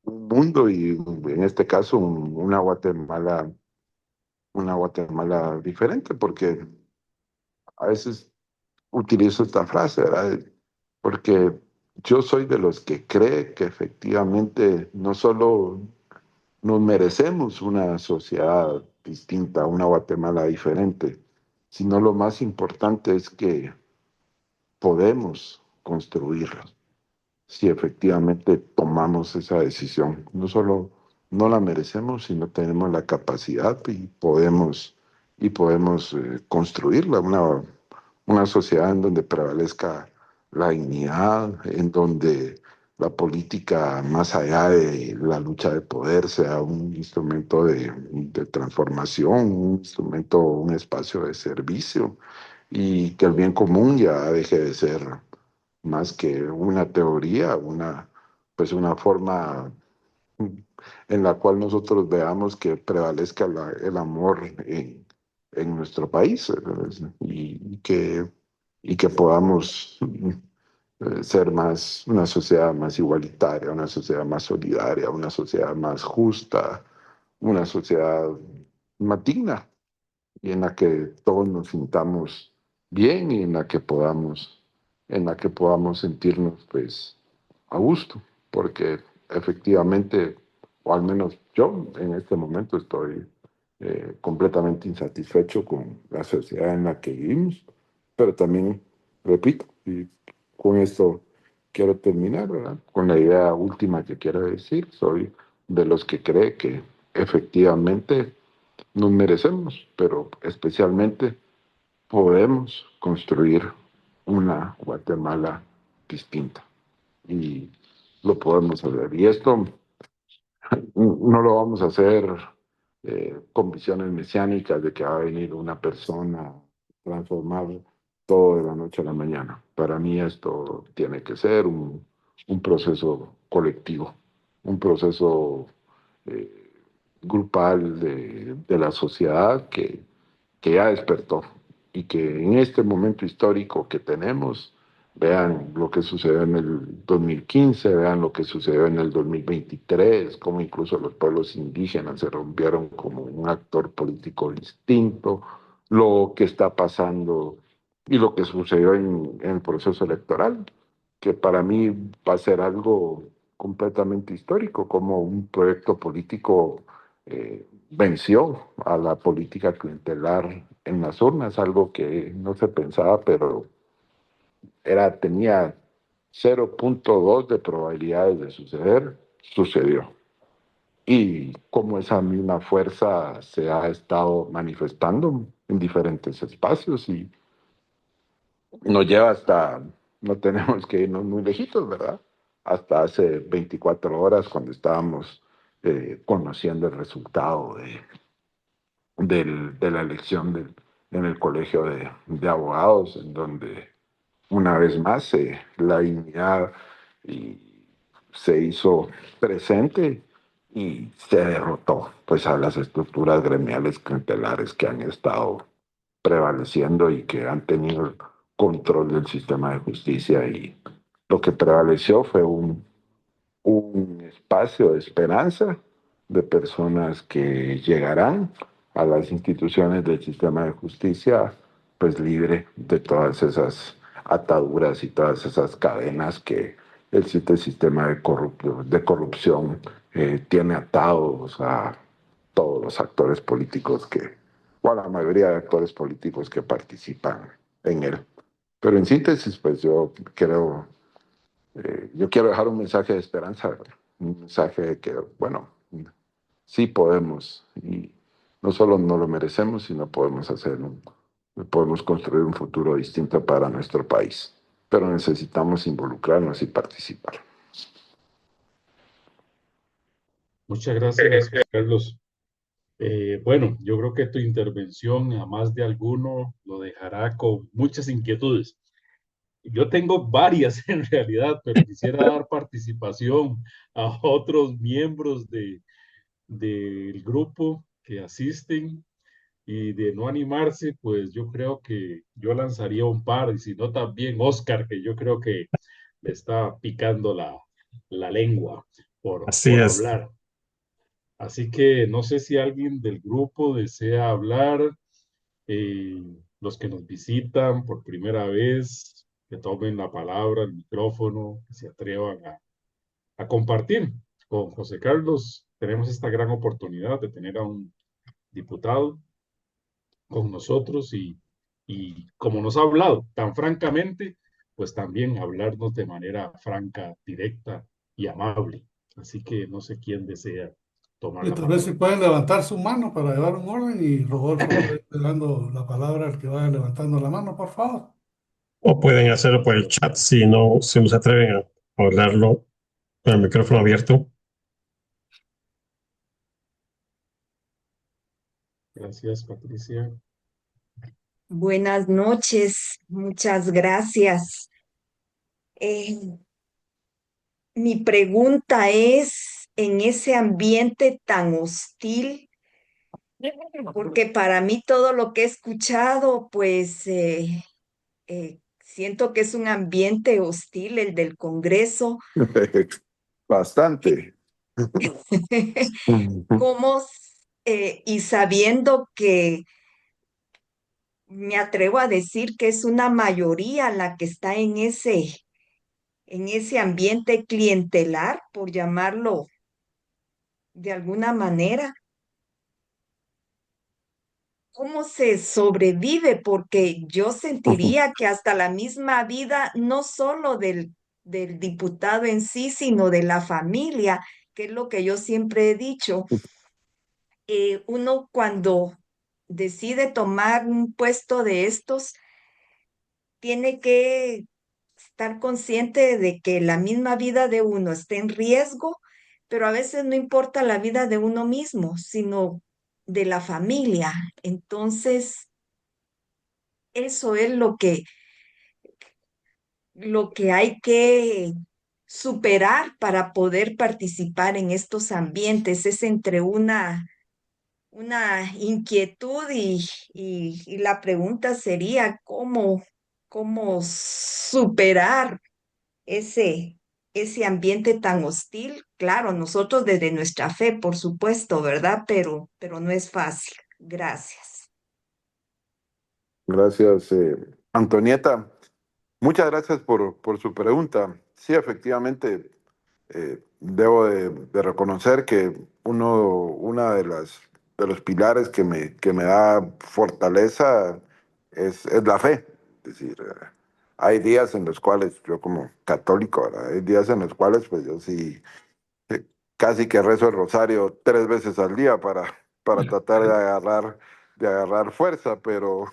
mundo y en este caso una Guatemala diferente, porque a veces utilizo esta frase, ¿verdad? Porque yo soy de los que cree que efectivamente no solo nos merecemos una sociedad distinta, una Guatemala diferente, sino lo más importante es que podemos construirla si efectivamente tomamos esa decisión. No solo no la merecemos, sino tenemos la capacidad y podemos construirla, una sociedad en donde prevalezca la dignidad, en donde la política, más allá de la lucha de poder, sea un instrumento de transformación, un instrumento, un espacio de servicio, y que el bien común ya deje de ser más que una teoría, pues una forma en la cual nosotros veamos que prevalezca el amor en nuestro país, y que podamos ser una sociedad más igualitaria, una sociedad más solidaria, una sociedad más justa, una sociedad más digna y en la que todos nos sintamos bien y en la que podamos sentirnos pues a gusto, porque efectivamente, o al menos yo en este momento estoy completamente insatisfecho con la sociedad en la que vivimos, pero también, repito, y con esto quiero terminar, ¿verdad? Con la idea última que quiero decir, soy de los que cree que efectivamente nos merecemos, pero especialmente podemos construir una Guatemala distinta y lo podemos hacer. Y esto no lo vamos a hacer con visiones mesiánicas de que va a venir una persona a transformar todo de la noche a la mañana. Para mí esto tiene que ser un proceso colectivo, un proceso eh, grupal de la sociedad que ya despertó y que en este momento histórico que tenemos, vean lo que sucedió en el 2015, vean lo que sucedió en el 2023, cómo incluso los pueblos indígenas se rompieron como un actor político distinto, lo que está pasando y lo que sucedió en el proceso electoral, que para mí va a ser algo completamente histórico, como un proyecto político venció a la política clientelar en las urnas, algo que no se pensaba, pero tenía 0,2 de probabilidades de suceder, sucedió. Y como esa misma fuerza se ha estado manifestando en diferentes espacios y nos lleva hasta, no tenemos que irnos muy lejitos, ¿verdad? Hasta hace 24 horas cuando estábamos conociendo el resultado de la elección en el colegio de abogados, en donde una vez más la dignidad se hizo presente y se derrotó pues a las estructuras gremiales clientelares que han estado prevaleciendo y que han tenido el control del sistema de justicia, y lo que prevaleció fue un espacio de esperanza de personas que llegarán a las instituciones del sistema de justicia pues libre de todas esas ataduras y todas esas cadenas que el sistema de corrupción tiene atados a todos los actores políticos o a la mayoría de actores políticos que participan en él. Pero en síntesis, pues yo quiero dejar un mensaje de esperanza, ¿verdad? Un mensaje de que, bueno, sí podemos, y no solo no lo merecemos, sino podemos construir un futuro distinto para nuestro país. Pero necesitamos involucrarnos y participar. Muchas gracias, José Carlos. Bueno, yo creo que tu intervención a más de alguno lo dejará con muchas inquietudes. Yo tengo varias en realidad, pero quisiera dar participación a otros miembros del grupo que asisten, y de no animarse, pues yo creo que yo lanzaría un par, y si no también Oscar, que yo creo que le está picando la lengua Así por es. hablar. Así que no sé si alguien del grupo desea hablar, eh, los que nos visitan por primera vez, que tomen la palabra, el micrófono, que se atrevan a compartir con José Carlos. Tenemos esta gran oportunidad de tener a un diputado con nosotros, y como nos ha hablado tan francamente, pues también hablarnos de manera franca, directa y amable. Así que no sé quién desea tomar Y la tal vez si palabra. pueden levantar su mano para llevar un orden y Rodolfo puede ir dando la palabra al que vaya levantando la mano, por favor. O pueden hacerlo por el chat si no se atreven a hablarlo con el micrófono abierto. Gracias, Patricia. Buenas noches, muchas gracias. Eh, Mi pregunta es, en ese ambiente tan hostil, porque para mí todo lo que he escuchado, pues siento que es un ambiente hostil el del Congreso. Bastante. ¿Cómo, y sabiendo que me atrevo a decir que es una mayoría la que está en ese ambiente clientelar, por llamarlo de alguna manera? ¿Cómo se sobrevive? Porque yo sentiría que hasta la misma vida, no solo del diputado en sí, sino de la familia, que es lo que yo siempre he dicho, uno cuando decide tomar un puesto de estos, tiene que estar consciente de que la misma vida de uno está en riesgo, pero a veces no importa la vida de uno mismo, sino de la familia. Entonces, eso es lo que hay que superar para poder participar en estos ambientes. Es entre una inquietud y la pregunta sería cómo superar ese ambiente tan hostil. Claro, nosotros desde nuestra fe, por supuesto, ¿verdad? Pero no es fácil. Gracias. Gracias, Antonieta. Muchas gracias por su pregunta. Sí, efectivamente, debo de reconocer que una de los pilares que me da fortaleza es la fe. Es decir, hay días en los cuales yo como católico, ¿verdad? Hay días en los cuales pues yo sí eh, casi que rezo el rosario 3 veces al día para tratar de agarrar fuerza, pero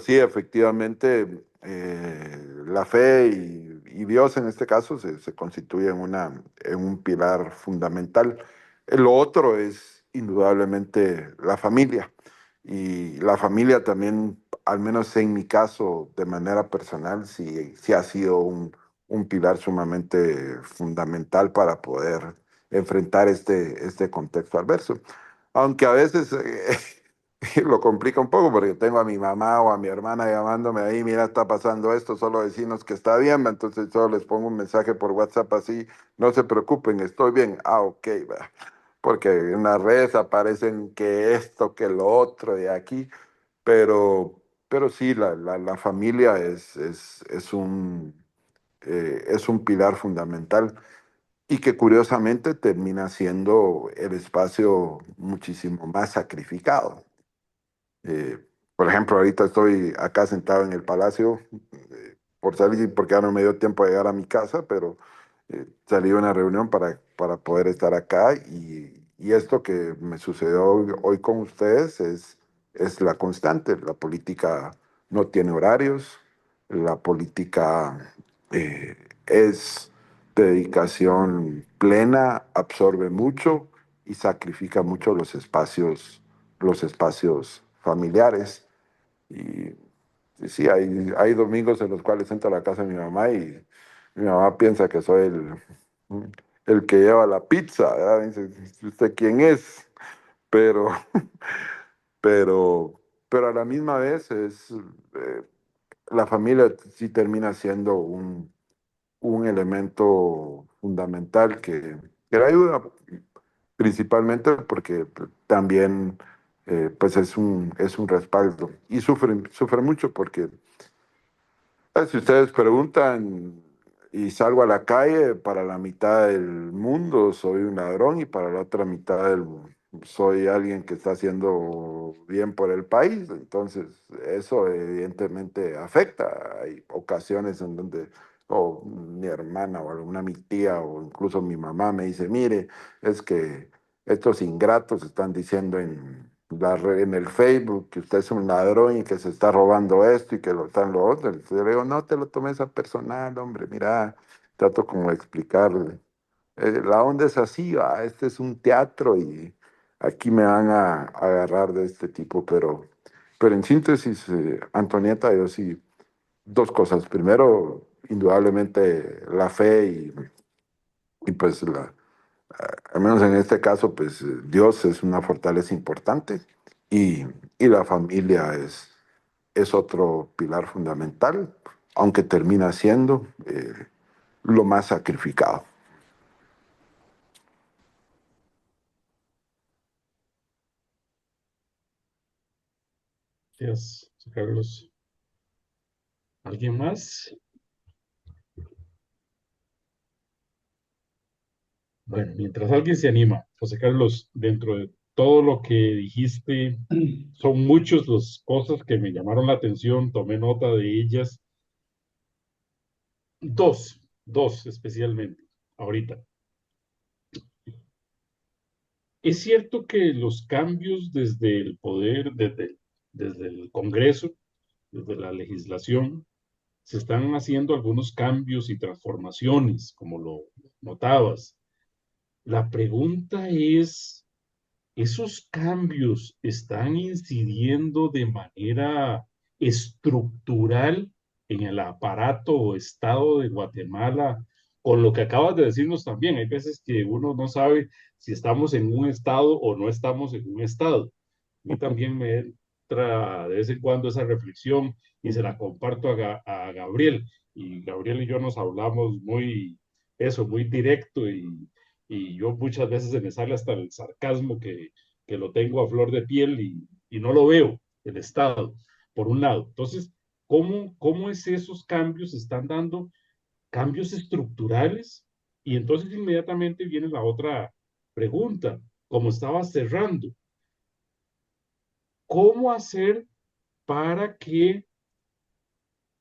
sí, efectivamente, la fe y Dios en este caso se constituye en un pilar fundamental. Lo otro es indudablemente la familia. Y la familia también, al menos en mi caso, de manera personal, sí ha sido un pilar sumamente fundamental para poder enfrentar este contexto adverso. Aunque a veces lo complica un poco porque tengo a mi mamá o a mi hermana llamándome ahí, mira, está pasando esto, solo decirnos que está bien, va. Entonces solo les pongo un mensaje por WhatsApp así, no se preocupen, estoy bien. Ah, ok, va. Porque en las redes aparecen que esto, que lo otro, y aquí, pero sí, la familia es un pilar fundamental y que curiosamente termina siendo el espacio muchísimo más sacrificado. Eh, por ejemplo, ahorita estoy acá sentado en el palacio por salir, porque ya no me dio tiempo de llegar a mi casa, pero salí a una reunión para poder estar acá y esto que me sucedió hoy con ustedes es la constante. La política no tiene horarios, la política es dedicación plena, absorbe mucho y sacrifica mucho los espacios familiares. Y sí, hay domingos en los cuales entro a la casa de mi mamá y mi mamá piensa que soy el que lleva la pizza, ¿verdad? Dice, ¿usted quién es? Pero, pero a la misma vez la familia sí termina siendo un elemento fundamental que le ayuda principalmente porque también pues es un respaldo y sufre mucho porque si ustedes preguntan y salgo a la calle, para la mitad del mundo soy un ladrón y para la otra mitad soy alguien que está haciendo bien por el país. Entonces, eso evidentemente afecta. Hay ocasiones en donde mi hermana o alguna mi tía o incluso mi mamá me dice, mire, es que estos ingratos están diciendo en el Facebook que usted es un ladrón y que se está robando esto y que lo están lo otro. Entonces yo le digo, no te lo tomes a personal, hombre, mira, trato como de explicarle. La onda es así, va, este es un teatro y aquí me van a agarrar de este tipo, pero en síntesis, Antonieta, yo sí, dos cosas. Primero, indudablemente la fe y pues al menos en este caso, pues Dios es una fortaleza importante y la familia es otro pilar fundamental, aunque termina siendo lo más sacrificado. Gracias, José Carlos. ¿Alguien más? Bueno, mientras alguien se anima, José Carlos, dentro de todo lo que dijiste, son muchas las cosas que me llamaron la atención, tomé nota de ellas. Dos especialmente, ahorita. Es cierto que los cambios desde el poder, desde el Congreso, desde la legislación, se están haciendo algunos cambios y transformaciones, como lo notabas. La pregunta es, ¿esos cambios están incidiendo de manera estructural en el aparato o estado de Guatemala? Con lo que acabas de decirnos también, hay veces que uno no sabe si estamos en un estado o no estamos en un estado. A mí también me entra de vez en cuando esa reflexión y se la comparto a Gabriel. Y Gabriel y yo nos hablamos muy directo y yo muchas veces se me sale hasta el sarcasmo que lo tengo a flor de piel y no lo veo, el Estado. por un lado. Entonces, ¿cómo es esos cambios? ¿Están dando cambios estructurales? Y entonces inmediatamente viene la otra pregunta, como estaba cerrando, ¿cómo hacer para que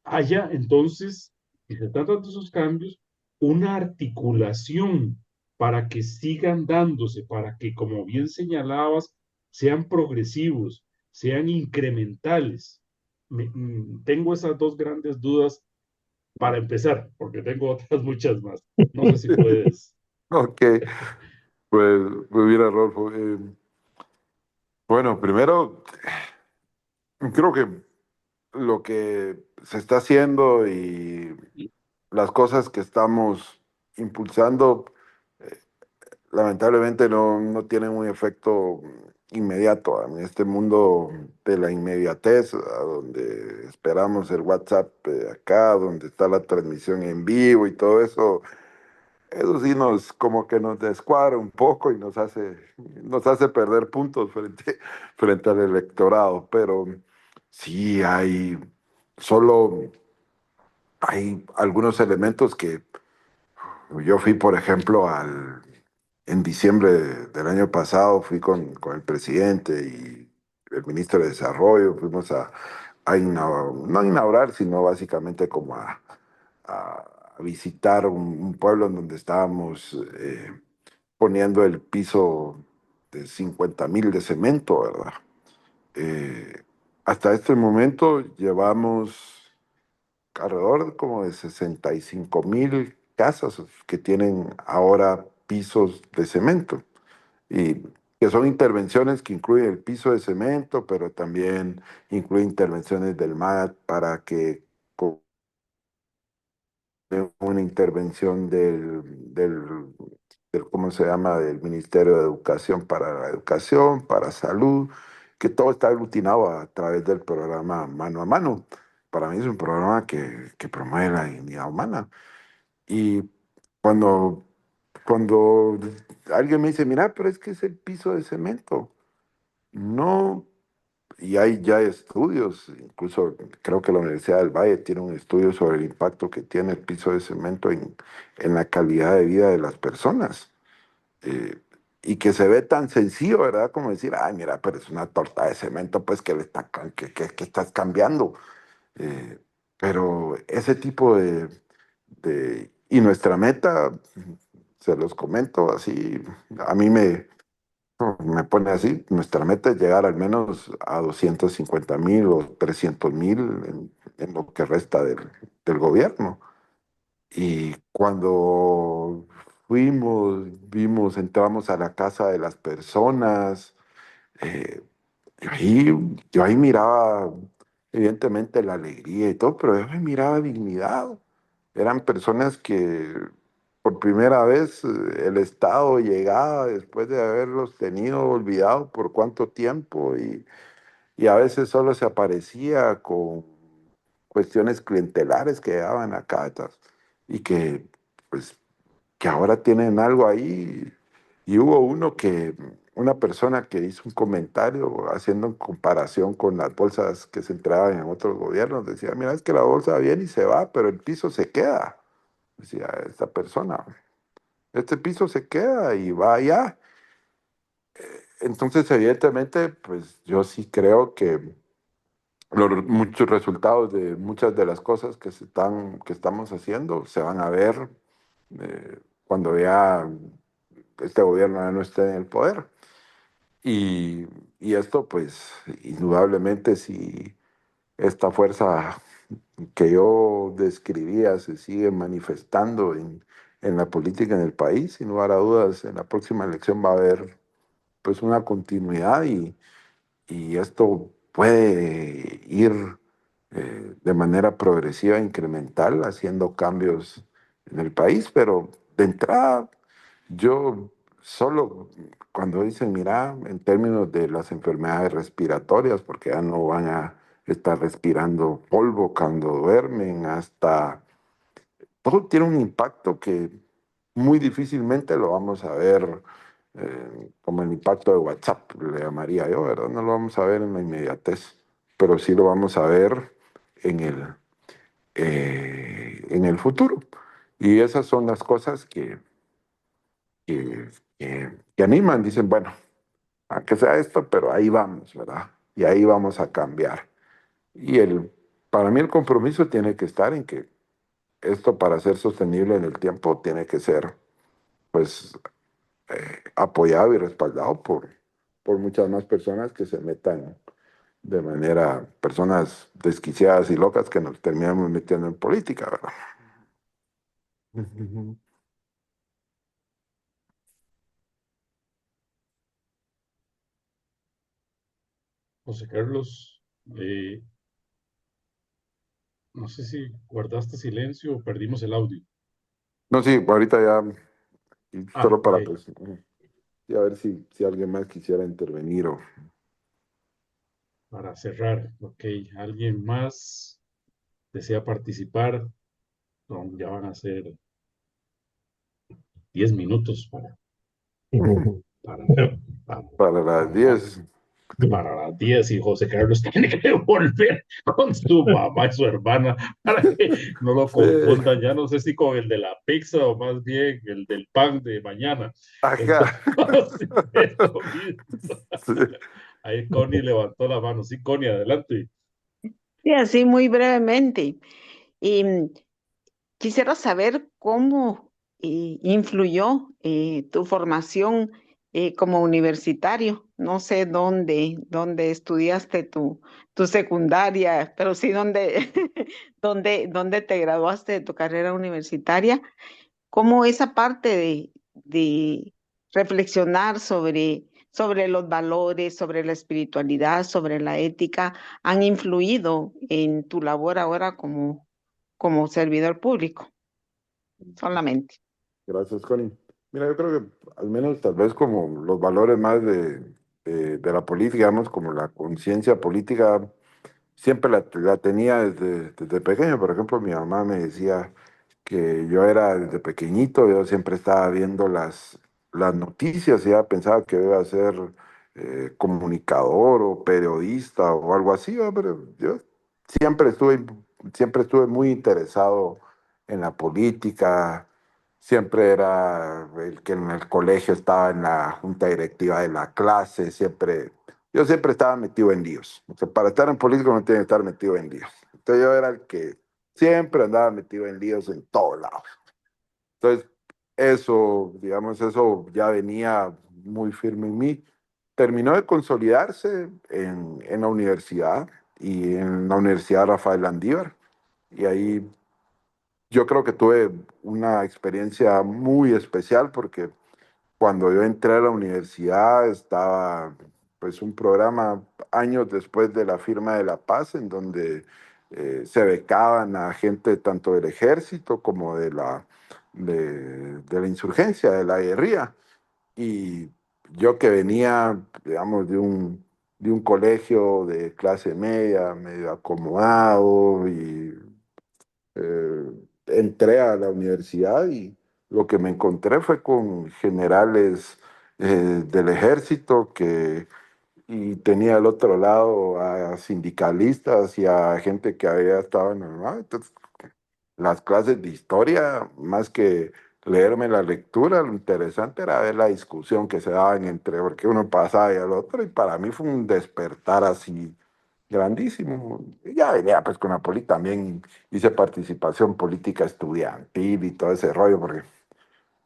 haya entonces, si se tratan de esos cambios, una articulación para que sigan dándose, para que, como bien señalabas, sean progresivos, sean incrementales? Tengo esas dos grandes dudas para empezar, porque tengo otras muchas más. No sé si puedes. Ok, pues mira, Rolfo. Bueno, primero, creo que lo que se está haciendo y las cosas que estamos impulsando, eh, lamentablemente no tienen un efecto inmediato en este mundo de la inmediatez, a donde esperamos el WhatsApp acá, donde está la transmisión en vivo y todo eso. Eso sí nos como que nos descuadra un poco y nos hace perder puntos frente al electorado, pero sí solo hay algunos elementos. Yo fui, por ejemplo, en diciembre del año pasado, fui con el presidente y el ministro de Desarrollo, fuimos no a inaugurar, sino básicamente como a visitar un pueblo en donde estábamos poniendo el piso de 50,000 de cemento, ¿verdad? Eh, Hasta este momento llevamos alrededor como de 65,000 casas que tienen ahora pisos de cemento y que son intervenciones que incluyen el piso de cemento, pero también incluyen intervenciones del MAT para que con una intervención ¿cómo se llama?, del Ministerio de Educación para la educación, para salud, que todo está aglutinado a través del programa Mano a Mano. Para mí es un programa que promueve la dignidad humana. Y cuando, cuando alguien me dice, mira, pero es que es el piso de cemento. No, y hay ya estudios, incluso creo que la Universidad del Valle tiene un estudio sobre el impacto que tiene el piso de cemento en la calidad de vida de las personas. eh, y que se ve tan sencillo, ¿verdad? Como decir, ay, mira, pero es una torta de cemento, pues que estás cambiando. Eh, pero ese tipo y nuestra meta, se los comento así, a mí me pone así, nuestra meta es llegar al menos a 250,000 o 300,000 en lo que resta del gobierno. Y cuando entramos a la casa de las personas, eh, yo ahí miraba, evidentemente, la alegría y todo, pero yo ahí miraba dignidad. Eran personas que por primera vez el Estado llegaba después de haberlos tenido olvidados por cuánto tiempo y a veces solo se aparecía con cuestiones clientelares que daban a cartas y pues, que ahora tienen algo ahí. Y hubo una persona que hizo un comentario haciendo comparación con las bolsas que se entraban en otros gobiernos. Decía, mira, es que la bolsa viene y se va, pero el piso se queda. Decía esta persona, este piso se queda y va allá. Entonces, evidentemente, pues yo sí creo que muchos resultados de muchas de las cosas que estamos haciendo se van a ver cuando ya este gobierno ya no esté en el poder. Y, y esto, pues, indudablemente, si esta fuerza que yo describía se sigue manifestando en la política en el país, sin lugar a dudas, en la próxima elección va a haber, pues, una continuidad y esto puede ir de manera progresiva, incremental, haciendo cambios en el país, pero de entrada, yo solo cuando dicen, mira, en términos de las enfermedades respiratorias, porque ya no van a estar respirando polvo cuando duermen, hasta todo tiene un impacto que muy difícilmente lo vamos a ver como el impacto de WhatsApp, le llamaría yo, ¿verdad? No lo vamos a ver en la inmediatez. pero sí lo vamos a ver en el futuro. Y esas son las cosas que, que animan, dicen, bueno, aunque sea esto, pero ahí vamos, ¿verdad? Y ahí vamos a cambiar. Y para mí el compromiso tiene que estar en que esto para ser sostenible en el tiempo tiene que ser, pues, apoyado y respaldado por muchas más personas que se metan de manera, personas desquiciadas y locas que nos terminamos metiendo en política, ¿verdad? Ujú. José Carlos, eh, no sé si guardaste silencio o perdimos el audio. No, sí, ahorita ya, y Ah, solo ok, para pues, y a ver si alguien más quisiera intervenir o... para cerrar. Ok, ¿alguien más desea participar? No, ya van a ser 10 minutos para, para, Para las para, 10. para las 10 y José Carlos tiene que volver con su mamá y su hermana para que no lo Sí, confundan. Ya no sé si con el de la pizza o más bien el del pan de mañana. ajá. Entonces, eso mismo. Sí. Ahí Connie levantó la mano. Sí, Connie, adelante. Sí, así muy brevemente. Y quisiera saber cómo influyó tu formación como universitario. No sé dónde estudiaste tu secundaria, pero sí dónde te graduaste de tu carrera universitaria. Cómo esa parte de reflexionar sobre los valores, sobre la espiritualidad, sobre la ética, han influido en tu labor ahora como servidor público, solamente. Gracias, Connie. Mira, yo creo que al menos tal vez como los valores más de la política, digamos, como la conciencia política, siempre la tenía desde pequeño. Por ejemplo, mi mamá me decía que yo era desde pequeñito, yo siempre estaba viendo las noticias y ya pensaba que iba a ser comunicador o periodista o algo así, ¿va? Pero yo siempre estuve, siempre estuve muy interesado en la política, siempre era el que en el colegio estaba en la junta directiva de la clase, yo siempre estaba metido en líos. O sea, para estar en política no tiene que estar metido en líos. Entonces yo era el que siempre andaba metido en líos en todos lados. Entonces, eso, digamos, eso ya venía muy firme en mí. Terminó de consolidarse en la universidad y en la Universidad Rafael Landívar. Y ahí yo creo que tuve una experiencia muy especial porque cuando yo entré a la universidad estaba pues un programa años después de la firma de la paz en donde se becaban a gente tanto del ejército como de la insurgencia, de la guerrilla. Y yo que venía, digamos, de un colegio de clase media, medio acomodado y eh, entré a la universidad y lo que me encontré fue con generales del ejército y tenía al otro lado a sindicalistas y a gente que había estado en el armado. Entonces, las clases de historia, más que leerme la lectura, lo interesante era ver la discusión que se daban entre, porque uno pasaba y al otro, y para mí fue un despertar así grandísimo. Y ya venía pues con la también hice participación política estudiantil y todo ese rollo, porque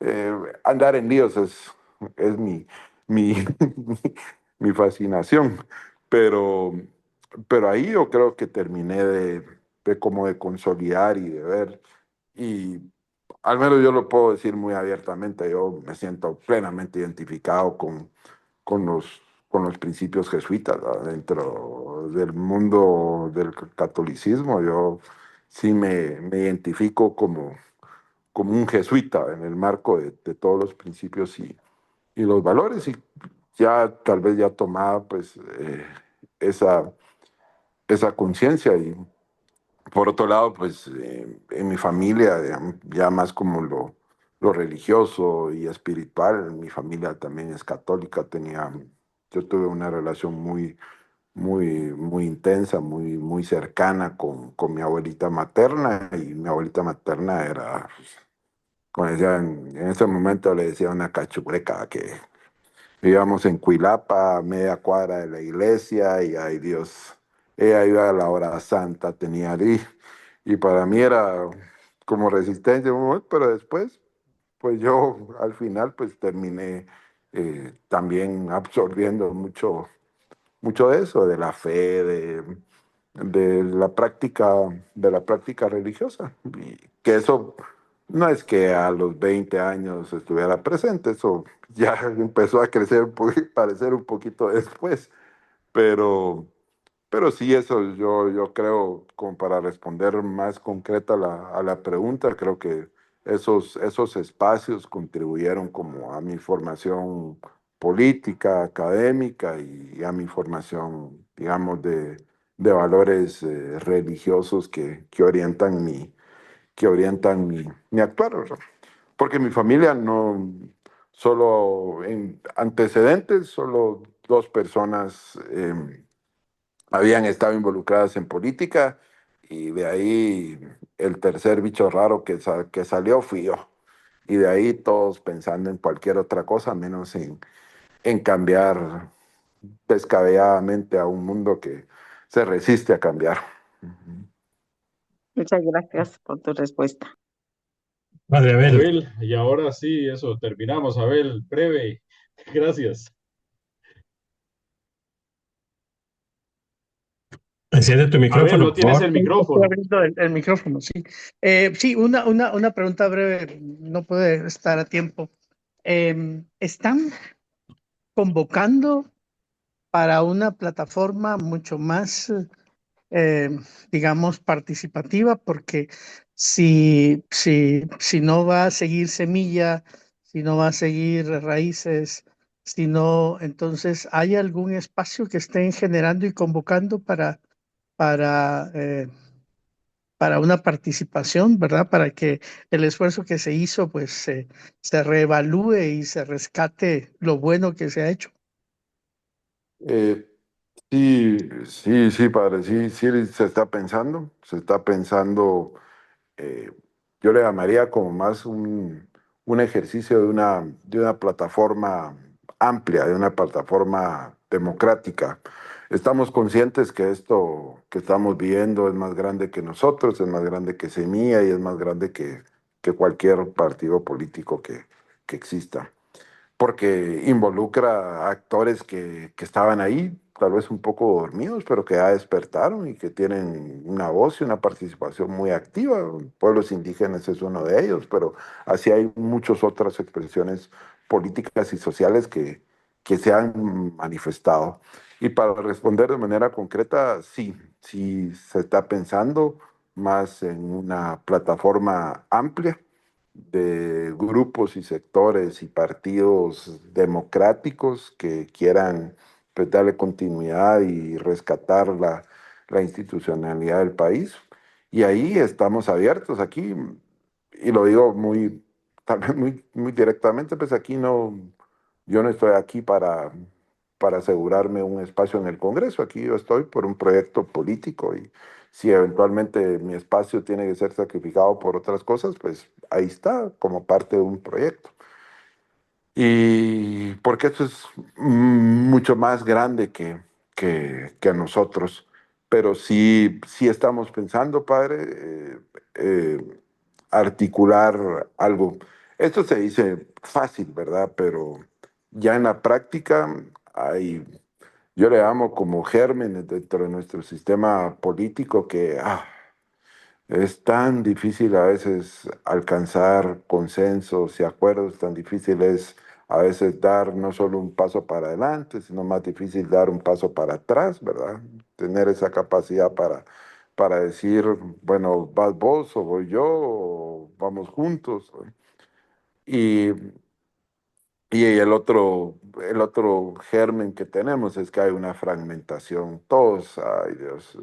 eh, andar en líos es mi, mi fascinación, pero, pero ahí yo creo que terminé de como de consolidar y de ver, y al menos yo lo puedo decir muy abiertamente, yo me siento plenamente identificado con con los principios jesuitas, ¿verdad? Dentro del mundo del catolicismo, yo sí me identifico como un jesuita en el marco de todos los principios y los valores y ya tal vez ya tomaba pues esa, esa conciencia y por otro lado pues en mi familia digamos, ya más como lo religioso y espiritual, mi familia también es católica, yo tuve una relación muy muy intensa, muy cercana con mi abuelita materna, y mi abuelita materna era, pues, como decían, en ese momento le decía una cachureca, que vivíamos en Cuilapa, a media cuadra de la iglesia, y ay Dios, ella iba a la hora santa, tenía ahí, y para mí era como resistencia, un momento, pero después, pues yo al final pues terminé también absorbiendo mucho de eso, de la fe, de la práctica religiosa. Y que eso no es que a los 20 años estuviera presente, eso ya empezó a crecer, parecer un poquito después, pero, pero sí, eso yo creo, como para responder más concreta a la pregunta, creo que esos espacios contribuyeron como a mi formación política, académica, y a mi formación, digamos, de valores religiosos que orientan mi actuar, ¿verdad? Porque mi familia no, solo en antecedentes, solo dos personas habían estado involucradas en política, y de ahí el tercer bicho raro que salió fui yo. Y de ahí todos pensando en cualquier otra cosa menos en cambiar descabelladamente a un mundo que se resiste a cambiar. Muchas gracias por tu respuesta. Padre Abel, Abel, y ahora sí, eso, terminamos, Abel, breve. Gracias. enciende tu Abel, micrófono, no por tienes favor. el Estoy micrófono. abriendo el micrófono, sí. Sí, una pregunta breve, no puede estar a tiempo. ¿Están convocando para una plataforma mucho más, eh, digamos, participativa? Porque si no va a seguir Semilla, si no va a seguir Raíces, si no, entonces, ¿hay algún espacio que estén generando y convocando para, eh, para una participación, ¿verdad? Para que el esfuerzo que se hizo, pues, se reevalúe y se rescate lo bueno que se ha hecho? Eh, sí, padre, sí, se está pensando. eh, yo le llamaría como más un ejercicio de una plataforma amplia, de una plataforma democrática. Estamos conscientes que esto que estamos viendo es más grande que nosotros, es más grande que Semilla, y es más grande que cualquier partido político que exista, porque involucra a actores que estaban ahí, tal vez un poco dormidos, pero que ya despertaron y que tienen una voz y una participación muy activa. Pueblos indígenas es uno de ellos, pero así hay muchas otras expresiones políticas y sociales que se han manifestado. Y para responder de manera concreta, sí se está pensando más en una plataforma amplia de grupos y sectores y partidos democráticos que quieran, pues, darle continuidad y rescatar la institucionalidad del país. Y ahí estamos abiertos. Aquí, y lo digo tal vez muy directamente, pues aquí no, yo no estoy aquí para asegurarme un espacio en el Congreso. Aquí yo estoy por un proyecto político, y si eventualmente mi espacio tiene que ser sacrificado por otras cosas, pues ahí está, como parte de un proyecto. Y porque esto es mucho más grande que nosotros, pero sí estamos pensando, padre, articular algo. Esto se dice fácil, ¿verdad? Pero ya en la práctica hay, yo le llamo como gérmenes dentro de nuestro sistema político que es tan difícil a veces alcanzar consensos y acuerdos, tan difícil es a veces dar no solo un paso para adelante, sino más difícil dar un paso para atrás, ¿verdad? Tener esa capacidad para decir, bueno, vas vos o voy yo, o vamos juntos. Y, y el otro germen que tenemos es que hay una fragmentación. Todos, ay Dios.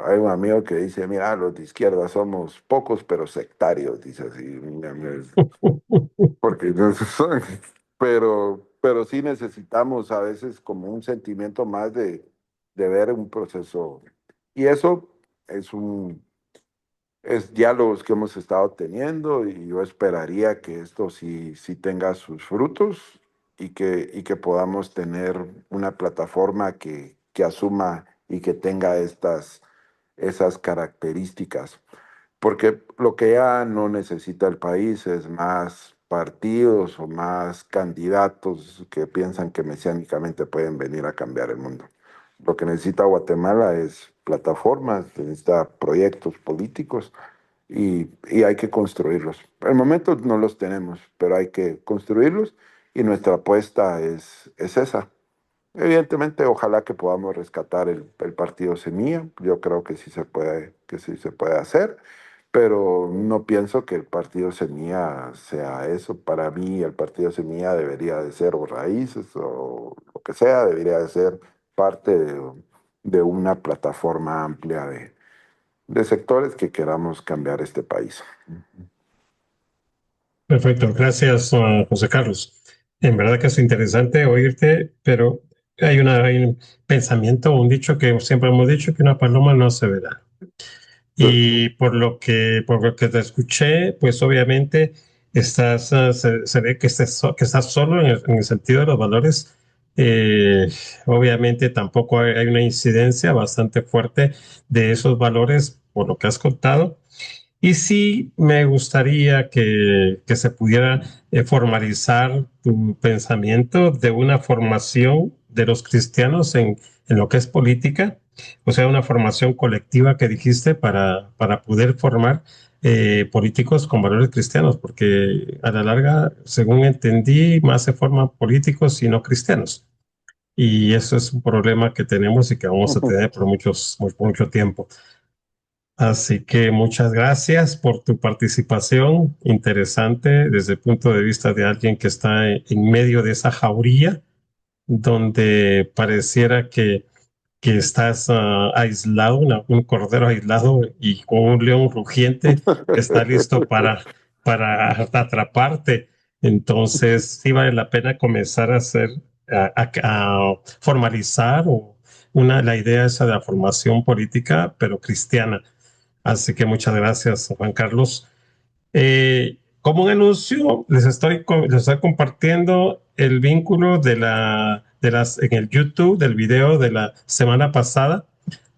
Hay un amigo que dice, mira, los de izquierda somos pocos pero sectarios, dice así, porque no son, pero sí necesitamos a veces como un sentimiento más de ver un proceso. Y eso es es diálogos que hemos estado teniendo y yo esperaría que esto sí tenga sus frutos y que podamos tener una plataforma que asuma y que tenga esas características. Porque lo que ya no necesita el país es más partidos o más candidatos que piensan que mesiánicamente pueden venir a cambiar el mundo. Lo que necesita Guatemala es plataformas, necesita proyectos políticos y hay que construirlos. Por el momento no los tenemos, pero hay que construirlos y nuestra apuesta es esa. Evidentemente, ojalá que podamos rescatar el partido Semilla. Yo creo que sí se puede hacer, pero no pienso que el partido Semilla sea eso. Para mí, el partido Semilla debería de ser o raíces o lo que sea, debería de ser parte de una plataforma amplia de sectores que queramos cambiar este país. Perfecto, gracias, José Carlos. En verdad que es interesante oírte, pero hay un pensamiento, un dicho que siempre hemos dicho, que una paloma no se verá. Y por lo que te escuché, pues obviamente se ve que que estás solo en el sentido de los valores. Eh, Obviamente tampoco hay una incidencia bastante fuerte de esos valores por lo que has contado. Y sí me gustaría que se pudiera formalizar tu pensamiento de una formación de los cristianos en lo que es política, o sea, una formación colectiva que dijiste para poder formar políticos con valores cristianos, porque a la larga, según entendí, más se forman políticos y no cristianos. Y eso es un problema que tenemos y que vamos a tener por mucho tiempo. Así que muchas gracias por tu participación interesante desde el punto de vista de alguien que está en medio de esa jauría donde pareciera que estás aislado, un cordero aislado y con un león rugiente que está listo para atraparte. Entonces, sí vale la pena comenzar a hacer, a formalizar la idea esa de la formación política, pero cristiana. Así que muchas gracias, Juan Carlos. Como un anuncio, les estoy compartiendo el vínculo en el YouTube del video de la semana pasada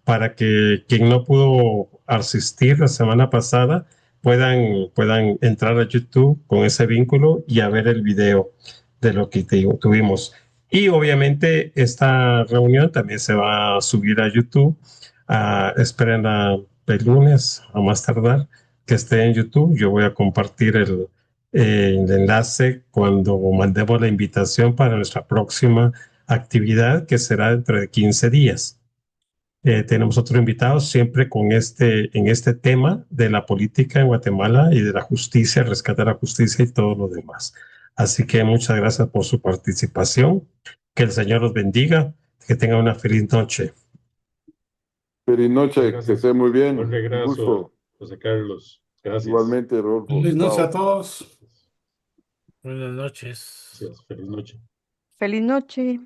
para que quien no pudo asistir la semana pasada puedan entrar a YouTube con ese vínculo y a ver el video de lo que tuvimos. Y obviamente esta reunión también se va a subir a YouTube. Esperen el lunes a más tardar que esté en YouTube. Yo voy a compartir el enlace cuando mandemos la invitación para nuestra próxima actividad, que será dentro de 15 días. Tenemos otro invitado siempre en este tema de la política en Guatemala y de la justicia, rescatar la justicia y todo lo demás. Así que muchas gracias por su participación. Que el Señor los bendiga. Que tengan una feliz noche. Feliz noche, que Gracias. esté muy bien. Buen Un regreso, gusto. José Carlos. Gracias. Igualmente, Rodolfo. Feliz noche a Chao. todos. Buenas noches. Gracias. Feliz noche. Feliz noche.